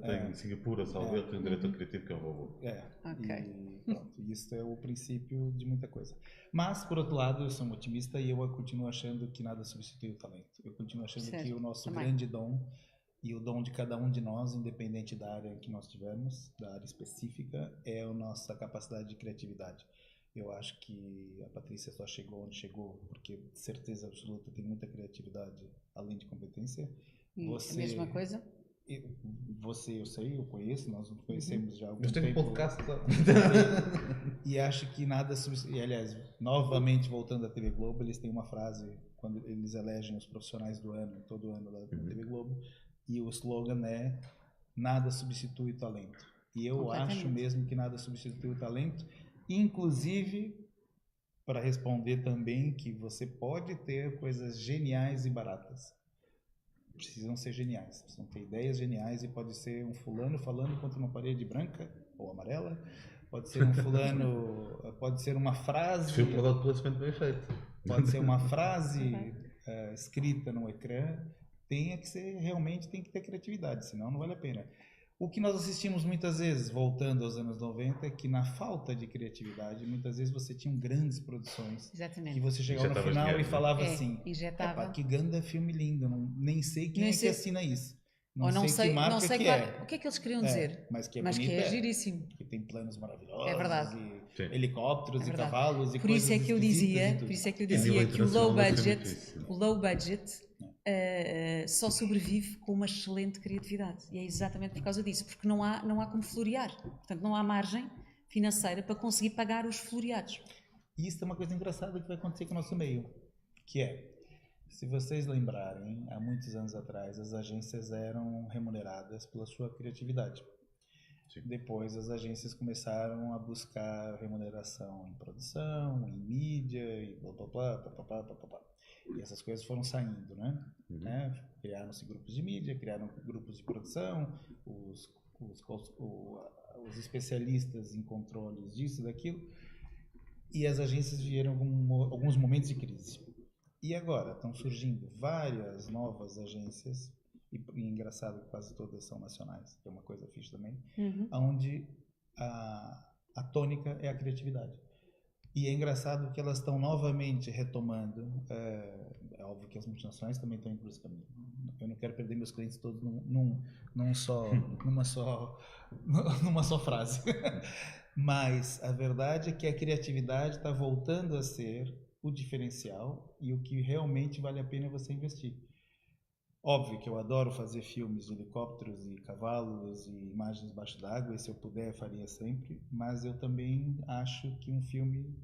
tem em Singapura, salvo tem um diretor criativo que é um robô. E pronto, isso é o princípio de muita coisa. Mas, por outro lado, eu sou um otimista e eu continuo achando que nada substitui o talento. Eu continuo achando que o nosso grande dom e o dom de cada um de nós, independente da área que nós tivermos, da área específica, é a nossa capacidade de criatividade. Eu acho que a Patrícia só chegou onde chegou porque, de certeza absoluta, tem muita criatividade além de competência. Você, a mesma coisa? Eu sei, eu conheço, nós nos conhecemos já há algum tempo. Mas tem um podcast. E acho que nada substitui. E, aliás, novamente voltando à TV Globo, eles têm uma frase, quando eles elegem os profissionais do ano, todo ano da TV Globo, e o slogan é: nada substitui o talento. E eu acho mesmo que nada substitui o talento. Inclusive, para responder também que você pode ter coisas geniais e baratas. Precisam ser geniais, precisam ter ideias geniais e pode ser um fulano falando contra uma parede branca ou amarela, pode ser um fulano, pode ser uma frase... Foi um product placement bem feito. Pode ser uma frase escrita no ecrã, realmente tem que ter criatividade, senão não vale a pena. O que nós assistimos muitas vezes, voltando aos anos 90, é que na falta de criatividade, muitas vezes você tinha grandes produções. Exatamente. Que você chegava no final e falava assim, que ganda filme lindo, nem sei quem é que assina isso. Não sei que marca que é. O que é que eles queriam dizer? Mas que é giríssimo. Que tem planos maravilhosos. É verdade. E helicópteros e cavalos e por isso coisas é que eu dizia, que o low budget só sobrevive com uma excelente criatividade. E é exatamente por causa disso, porque não há como florear. Portanto, não há margem financeira para conseguir pagar os floreados. E isso é uma coisa engraçada que vai acontecer com o nosso meio, que é, se vocês lembrarem, há muitos anos atrás, as agências eram remuneradas pela sua criatividade. Sim. Depois, as agências começaram a buscar remuneração em produção, em mídia, e blá, blá, blá, blá, blá, blá, blá. E essas coisas foram saindo, né? Criaram-se grupos de mídia, criaram grupos de produção, os especialistas em controles disso, daquilo, e as agências vieram alguns momentos de crise. E agora estão surgindo várias novas agências, e engraçado que quase todas são nacionais, que é uma coisa fixe também, onde a tônica é a criatividade. E é engraçado que elas estão novamente retomando. É óbvio que as multinacionais também estão indo por esse caminho. Eu não quero perder meus clientes todos numa só frase. Mas a verdade é que a criatividade está voltando a ser o diferencial e o que realmente vale a pena você investir. Óbvio que eu adoro fazer filmes de helicópteros e cavalos e imagens debaixo d'água, e se eu puder faria sempre, mas eu também acho que um filme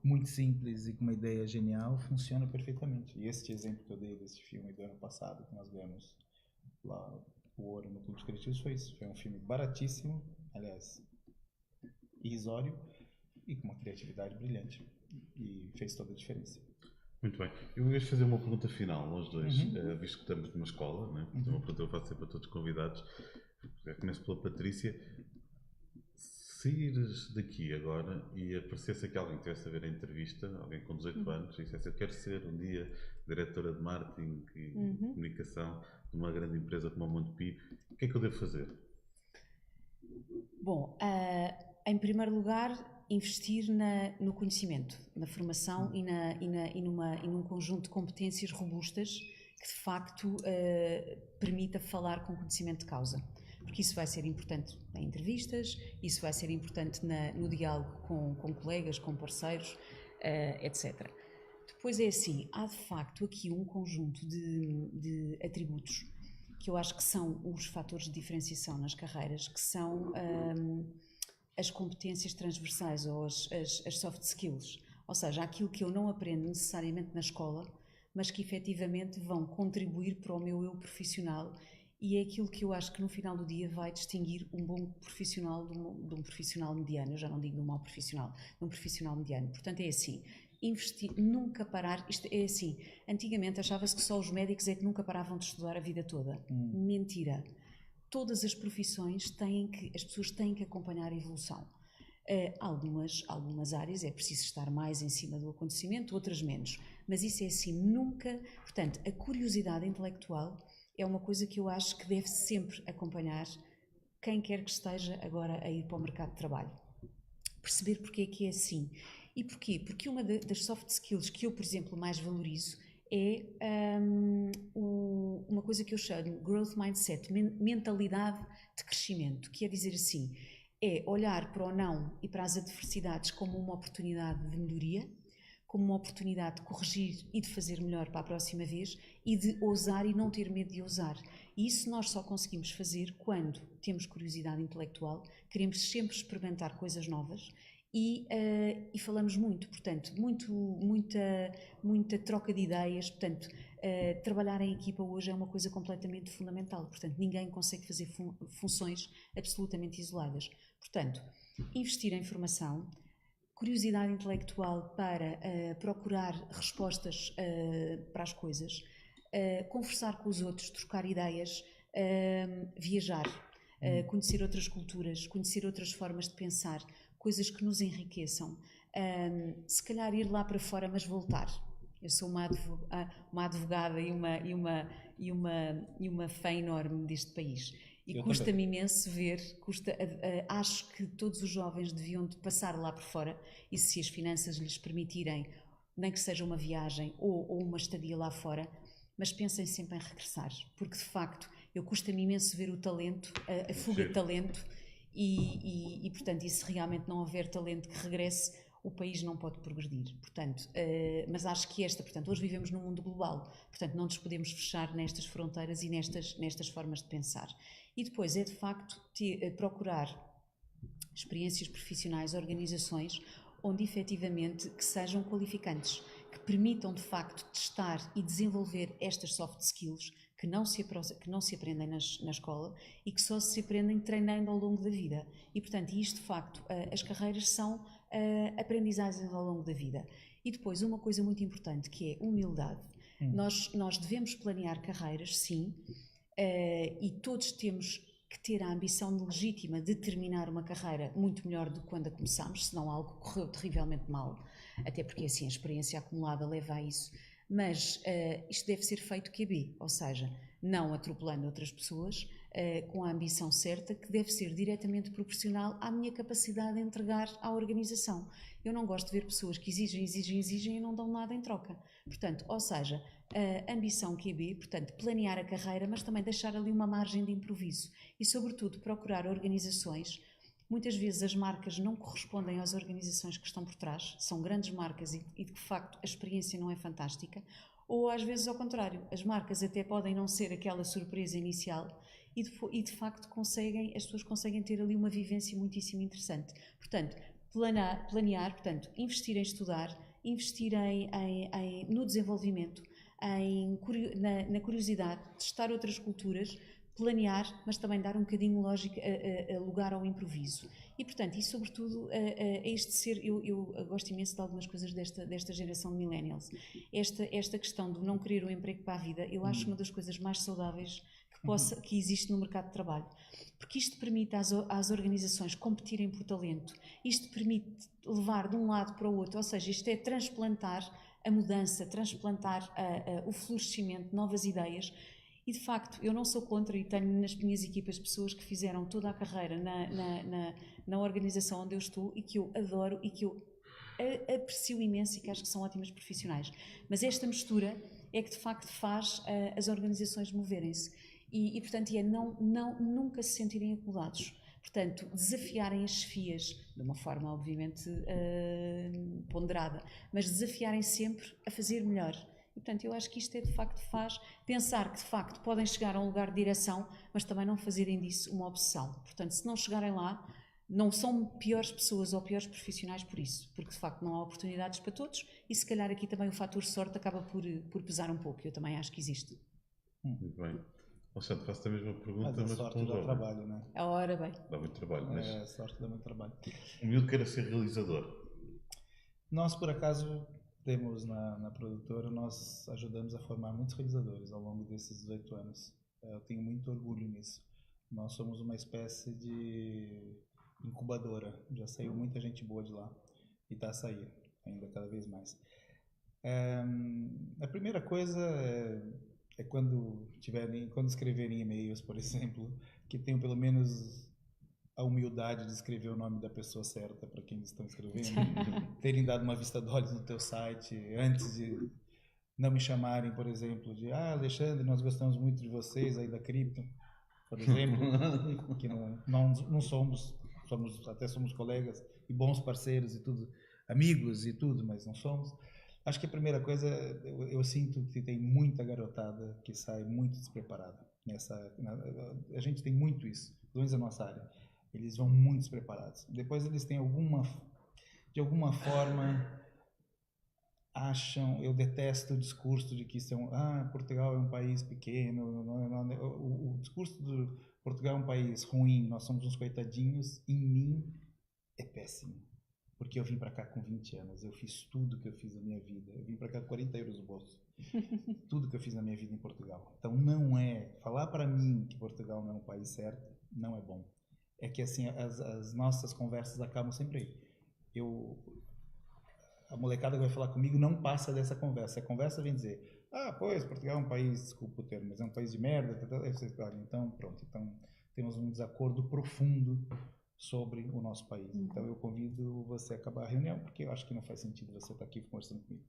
muito simples e com uma ideia genial funciona perfeitamente. E este exemplo que eu dei desse filme do ano passado, que nós ganhamos lá o ouro no Clube de Criativos, foi isso. Foi um filme baratíssimo, aliás, irrisório, e com uma criatividade brilhante. E fez toda a diferença. Muito bem. Eu ia fazer uma pergunta final aos dois, visto que estamos numa escola, né? Uma pergunta que eu faço sempre a todos os convidados. Já começo pela Patrícia. saíres daqui agora e aparecesse aqui alguém que tivesse a ver a entrevista, alguém com 18 anos, e dissesse: eu quero ser um dia diretora de marketing e comunicação de uma grande empresa como a Montepio, o que é que eu devo fazer? Bom, em primeiro lugar, investir no conhecimento, na formação e num conjunto de competências robustas que de facto permita falar com conhecimento de causa. Porque isso vai ser importante em entrevistas, isso vai ser importante no diálogo com colegas, com parceiros, etc. Depois é assim, há de facto aqui um conjunto de atributos que eu acho que são os fatores de diferenciação nas carreiras, que são as competências transversais ou as soft skills, ou seja, aquilo que eu não aprendo necessariamente na escola, mas que efetivamente vão contribuir para o meu eu profissional, e é aquilo que eu acho que no final do dia vai distinguir um bom profissional de um profissional mediano. Eu já não digo de um mau profissional, de um profissional mediano. Portanto, é assim, investir, nunca parar. Isto é assim, antigamente achava-se que só os médicos é que nunca paravam de estudar a vida toda. Mentira. Todas as profissões as pessoas têm que acompanhar a evolução. Algumas áreas é preciso estar mais em cima do acontecimento, outras menos. Mas isso é assim, nunca. Portanto, a curiosidade intelectual é uma coisa que eu acho que deve sempre acompanhar quem quer que esteja agora a ir para o mercado de trabalho. Perceber porque é que é assim. E porquê? Porque uma das soft skills que eu, por exemplo, mais valorizo é uma coisa que eu chamo growth mindset, mentalidade de crescimento, que é dizer assim, é olhar para o não e para as adversidades como uma oportunidade de melhoria, como uma oportunidade de corrigir e de fazer melhor para a próxima vez e de ousar e não ter medo de ousar. E isso nós só conseguimos fazer quando temos curiosidade intelectual, queremos sempre experimentar coisas novas e falamos muito, portanto, muita troca de ideias, portanto, trabalhar em equipa hoje é uma coisa completamente fundamental, portanto, ninguém consegue fazer funções absolutamente isoladas. Portanto, investir em formação, curiosidade intelectual para procurar respostas para as coisas, conversar com os outros, trocar ideias, viajar, conhecer outras culturas, conhecer outras formas de pensar, coisas que nos enriqueçam, se calhar ir lá para fora, mas voltar. Eu sou uma advogada e uma fã enorme deste país. E custa-me imenso ver, acho que todos os jovens deviam de passar lá por fora, e se as finanças lhes permitirem, nem que seja uma viagem ou uma estadia lá fora, mas pensem sempre em regressar, porque de facto custa-me imenso ver o talento, a fuga de talento, e portanto, e se realmente não houver talento que regresse, o país não pode progredir. Portanto, mas acho que portanto, hoje vivemos num mundo global, portanto não nos podemos fechar nestas fronteiras e nestas formas de pensar. E depois é de facto procurar experiências profissionais, organizações onde efetivamente que sejam qualificantes, que permitam de facto testar e desenvolver estas soft skills que não se aprendem na escola e que só se aprendem treinando ao longo da vida. E portanto, isto de facto, as carreiras são aprendizagens ao longo da vida. E depois uma coisa muito importante que é humildade. Nós devemos planear carreiras, sim, e todos temos que ter a ambição legítima de terminar uma carreira muito melhor do que quando a começámos, senão algo correu terrivelmente mal, até porque assim a experiência acumulada leva a isso. Mas isto deve ser feito QB, ou seja, não atropelando outras pessoas, com a ambição certa, que deve ser diretamente proporcional à minha capacidade de entregar à organização. Eu não gosto de ver pessoas que exigem e não dão nada em troca. Portanto, ou seja, ambição QB, portanto, planear a carreira, mas também deixar ali uma margem de improviso e, sobretudo, procurar organizações. Muitas vezes as marcas não correspondem às organizações que estão por trás, são grandes marcas e de facto a experiência não é fantástica, ou às vezes ao contrário, as marcas até podem não ser aquela surpresa inicial e de facto as pessoas conseguem ter ali uma vivência muitíssimo interessante. Portanto, planear, portanto, investir em estudar, investir no desenvolvimento, na curiosidade, testar outras culturas, planear, mas também dar um bocadinho lugar ao improviso. E, portanto, e sobretudo, eu gosto imenso de algumas coisas desta geração de millennials. Esta questão de não querer um emprego para a vida, eu acho uma das coisas mais saudáveis que que existe no mercado de trabalho. Porque isto permite às organizações competirem por talento, isto permite levar de um lado para o outro, ou seja, isto é transplantar a mudança, transplantar o florescimento de novas ideias. E de facto, eu não sou contra, e tenho nas minhas equipas pessoas que fizeram toda a carreira na organização onde eu estou e que eu adoro e que eu aprecio imenso e que acho que são ótimas profissionais. Mas esta mistura é que de facto faz as organizações moverem-se e portanto, nunca se sentirem acomodados. Portanto, desafiarem as chefias de uma forma, obviamente, ponderada, mas desafiarem sempre a fazer melhor. E, portanto, eu acho que isto de facto faz pensar que de facto podem chegar a um lugar de direção, mas também não fazerem disso uma obsessão. Portanto, se não chegarem lá, não são piores pessoas ou piores profissionais por isso, porque de facto não há oportunidades para todos e se calhar aqui também o fator sorte acaba por pesar um pouco, eu também acho que existe. Muito bem. Alexandre, faço a mesma pergunta, Mas a sorte dá trabalho, não é? Ora bem. Dá muito trabalho, mas... A sorte dá muito trabalho. O miúdo queira ser realizador. Nós, por acaso, temos na produtora, nós ajudamos a formar muitos realizadores ao longo desses 18 anos. Eu tenho muito orgulho nisso. Nós somos uma espécie de incubadora. Já saiu muita gente boa de lá e está a sair ainda cada vez mais. A primeira coisa é quando escreverem e-mails, por exemplo, que tenham pelo menos a humildade de escrever o nome da pessoa certa para quem eles estão escrevendo, terem dado uma vista de olhos no teu site antes de não me chamarem, por exemplo, de Alexandre, nós gostamos muito de vocês aí da cripto, por exemplo, que não somos colegas e bons parceiros e tudo, amigos e tudo, mas não somos. Acho que a primeira coisa, eu sinto que tem muita garotada que sai muito despreparada. A gente tem muito isso, pelo menos na nossa área. Eles vão muito despreparados. Depois eles têm de alguma forma, eu detesto o discurso de que Portugal é um país pequeno. O discurso de Portugal é um país ruim, nós somos uns coitadinhos, em mim é péssimo. Porque eu vim para cá com 20 anos, eu fiz tudo que eu fiz na minha vida. Eu vim para cá com 40 euros no bolso. Tudo que eu fiz na minha vida em Portugal. Então falar para mim que Portugal não é um país certo, não é bom. É que assim, as nossas conversas acabam sempre aí. A molecada que vai falar comigo não passa dessa conversa. A conversa vem dizer, pois, Portugal é um país, desculpa o termo, mas é um país de merda. Então, pronto. Então, temos um desacordo profundo sobre o nosso país. Então eu convido você a acabar a reunião, porque eu acho que não faz sentido você estar aqui conversando comigo.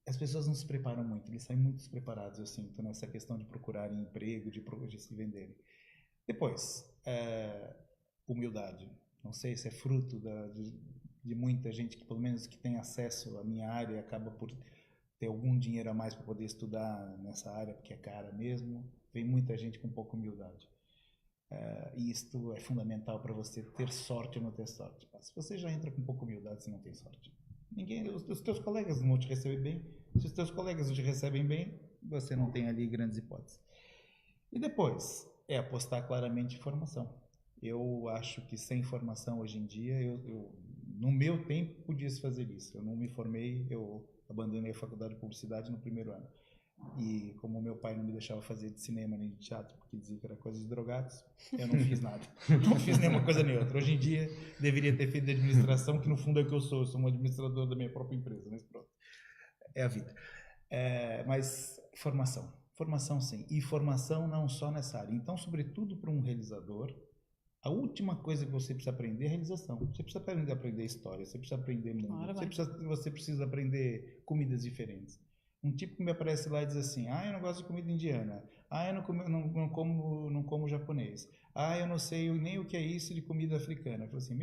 As pessoas não se preparam muito, eles saem muito despreparados, eu sinto, nessa questão de procurarem emprego, de se venderem. Depois, humildade. Não sei se é fruto de muita gente que, pelo menos, que tem acesso à minha área, acaba por ter algum dinheiro a mais para poder estudar nessa área, porque é cara mesmo. Vem muita gente com pouca humildade. E isto é fundamental para você ter sorte ou não ter sorte. Se você já entra com pouca humildade, você não tem sorte. Os teus colegas não vão te receber bem. Se os teus colegas não te recebem bem, você não tem ali grandes hipóteses. E depois, apostar claramente em formação. Eu acho que sem formação hoje em dia, no meu tempo podia-se fazer isso. Eu não me formei, eu abandonei a faculdade de publicidade no primeiro ano. E como meu pai não me deixava fazer de cinema nem de teatro, porque dizia que era coisa de drogados, eu não fiz nada. Não fiz nenhuma coisa nem outra. Hoje em dia, deveria ter feito de administração, que no fundo é o que eu sou. Eu sou um administrador da minha própria empresa, mas pronto. É a vida. Mas formação. Formação, sim. E formação não só nessa área. Então, sobretudo para um realizador, a última coisa que você precisa aprender é realização. Você precisa aprender história, você precisa aprender mundo, você precisa aprender comidas diferentes. Um tipo que me aparece lá e diz assim, eu não gosto de comida indiana, eu não como japonês, eu não sei nem o que é isso de comida africana. Eu falo assim,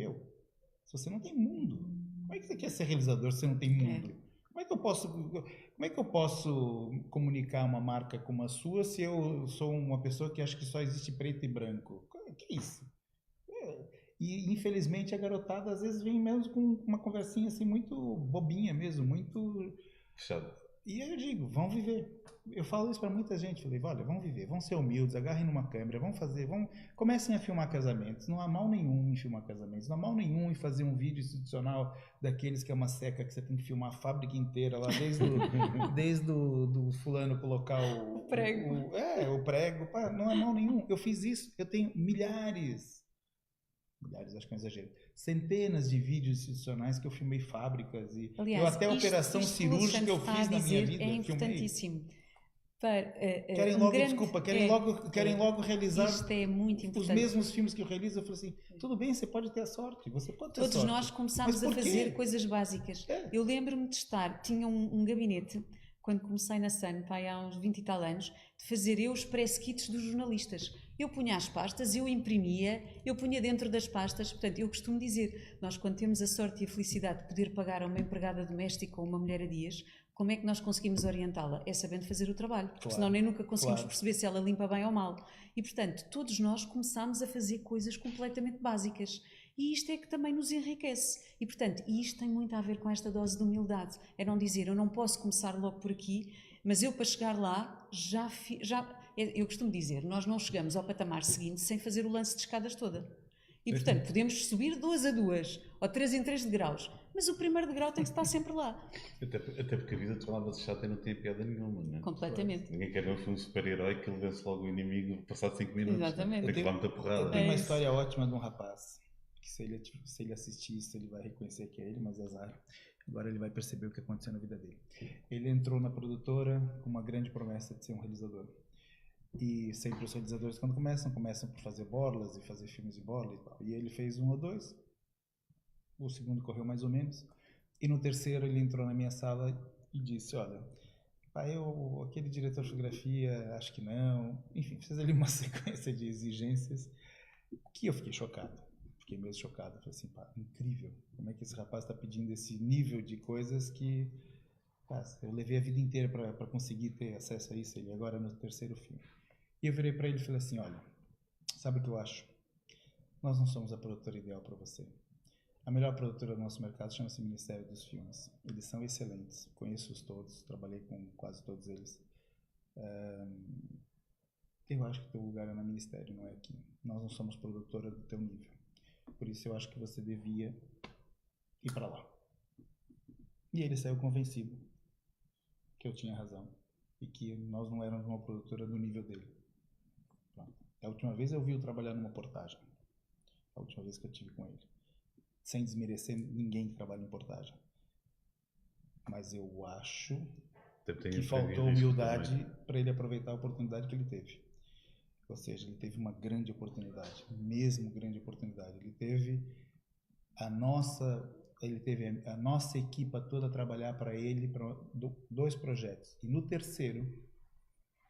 se você não tem mundo, como é que você quer ser realizador se você não tem mundo? Como é que eu posso comunicar uma marca como a sua se eu sou uma pessoa que acha que só existe preto e branco? Que é isso? E infelizmente a garotada às vezes vem mesmo com uma conversinha assim muito bobinha mesmo, muito... Fechado. E aí eu digo, vão viver. Eu falo isso para muita gente, falei, olha, vão viver, vão ser humildes, agarrem numa câmera, comecem a filmar casamentos. Não há mal nenhum em filmar casamentos, não há mal nenhum em fazer um vídeo institucional daqueles que é uma seca que você tem que filmar a fábrica inteira lá, desde do fulano colocar o prego. O prego, pá, não há mal nenhum. Eu fiz isso, eu tenho milhares, acho que é um exagero, centenas de vídeos institucionais que eu filmei fábricas e aliás, eu até a operação cirúrgica que eu fiz na minha vida. É importantíssimo. Querem logo realizar isto é muito importante. Os mesmos filmes que eu realizo. Eu falo assim, tudo bem, você pode ter a sorte, você pode ter Todos a sorte. nós começámos a fazer coisas básicas. Eu lembro-me de tinha um gabinete, quando comecei na Sun, há uns 20 e tal anos, de fazer eu os press kits dos jornalistas. Eu punha as pastas, eu imprimia, eu punha dentro das pastas. Portanto, eu costumo dizer, nós quando temos a sorte e a felicidade de poder pagar a uma empregada doméstica ou uma mulher a dias, como é que nós conseguimos orientá-la? É sabendo fazer o trabalho, porque senão nem nunca conseguimos perceber se ela limpa bem ou mal. E, portanto, todos nós começámos a fazer coisas completamente básicas. E isto é que também nos enriquece. E, portanto, isto tem muito a ver com esta dose de humildade. É não dizer, eu não posso começar logo por aqui, mas eu para chegar lá, eu costumo dizer, nós não chegamos ao patamar seguinte sem fazer o lance de escadas toda. E, portanto, podemos subir 2 a 2 ou 3 em 3 degraus, mas o primeiro degrau tem que estar sempre lá. Até porque a vida tornava-se chata e não tem piada nenhuma, não é? Completamente. Ninguém quer ver um filme super-herói que ele vence logo o inimigo passado 5 minutos. Exatamente. Tem que levar muita porrada. Eu tenho uma história ótima de um rapaz, que se ele assistir isso, ele vai reconhecer que é ele, mas azar. Agora ele vai perceber o que aconteceu na vida dele. Ele entrou na produtora com uma grande promessa de ser um realizador. E sempre os realizadores, quando começam por fazer borlas e fazer filmes de borla e tal. E ele fez 1 ou 2, o segundo correu mais ou menos, e no terceiro ele entrou na minha sala e disse, olha, pai, aquele diretor de fotografia, acho que não. Enfim, fez ali uma sequência de exigências que eu fiquei chocado. Fiquei mesmo chocado. Falei assim, pá, incrível. Como é que esse rapaz está pedindo esse nível de coisas que... eu levei a vida inteira para conseguir ter acesso a isso, ele agora no terceiro filme. E eu virei para ele e falei assim, olha, sabe o que eu acho? Nós não somos a produtora ideal para você. A melhor produtora do nosso mercado chama-se Ministério dos Filmes. Eles são excelentes, conheço-os todos, trabalhei com quase todos eles. Eu acho que o teu lugar é no Ministério, não é aqui. Nós não somos produtora do teu nível. Por isso eu acho que você devia ir para lá. E ele saiu convencido que eu tinha razão e que nós não éramos uma produtora do nível dele. Pronto. A última vez eu vi-o trabalhar numa portagem. A última vez que eu tive com ele. Sem desmerecer ninguém que trabalha em portagem. Mas eu acho que faltou humildade para ele aproveitar a oportunidade que ele teve. Ou seja, ele teve uma grande oportunidade, mesmo grande oportunidade. Ele teve a nossa equipa toda a trabalhar para ele, para 2 projetos. E no terceiro,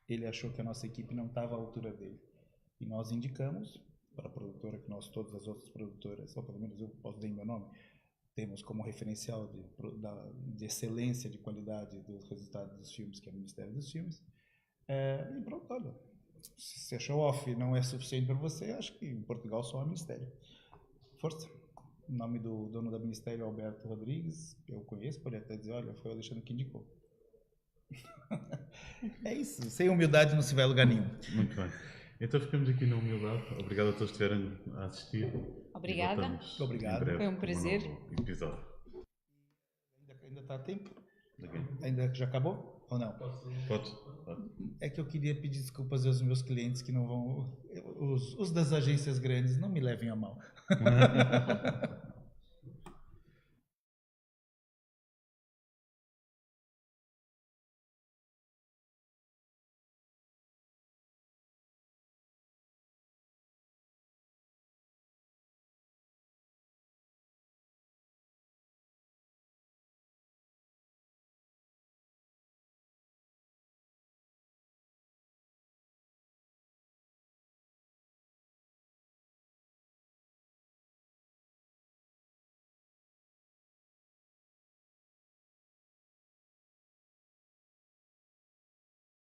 ele achou que a nossa equipe não estava à altura dele. E nós indicamos para a produtora, que todas as outras produtoras, ou pelo menos eu posso dar meu nome, temos como referencial de excelência, de qualidade dos resultados dos filmes, que é o Ministério dos Filmes. E pronto, olha, se a show-off não é suficiente para você, acho que em Portugal só há Ministério. Força! O nome do dono da Ministério é Alberto Rodrigues, eu conheço, pode até dizer, olha, foi o Alexandre que indicou. É isso, sem humildade não se vai a lugar nenhum. Muito bem. Então ficamos aqui na humildade. Obrigado a todos que estiveram a assistir. Obrigada. Obrigado. Foi um prazer. Episódio. Ainda está a tempo? Ainda já acabou? Ou não? Pode. É que eu queria pedir desculpas aos meus clientes que não vão... Os das agências grandes, não me levem a mal.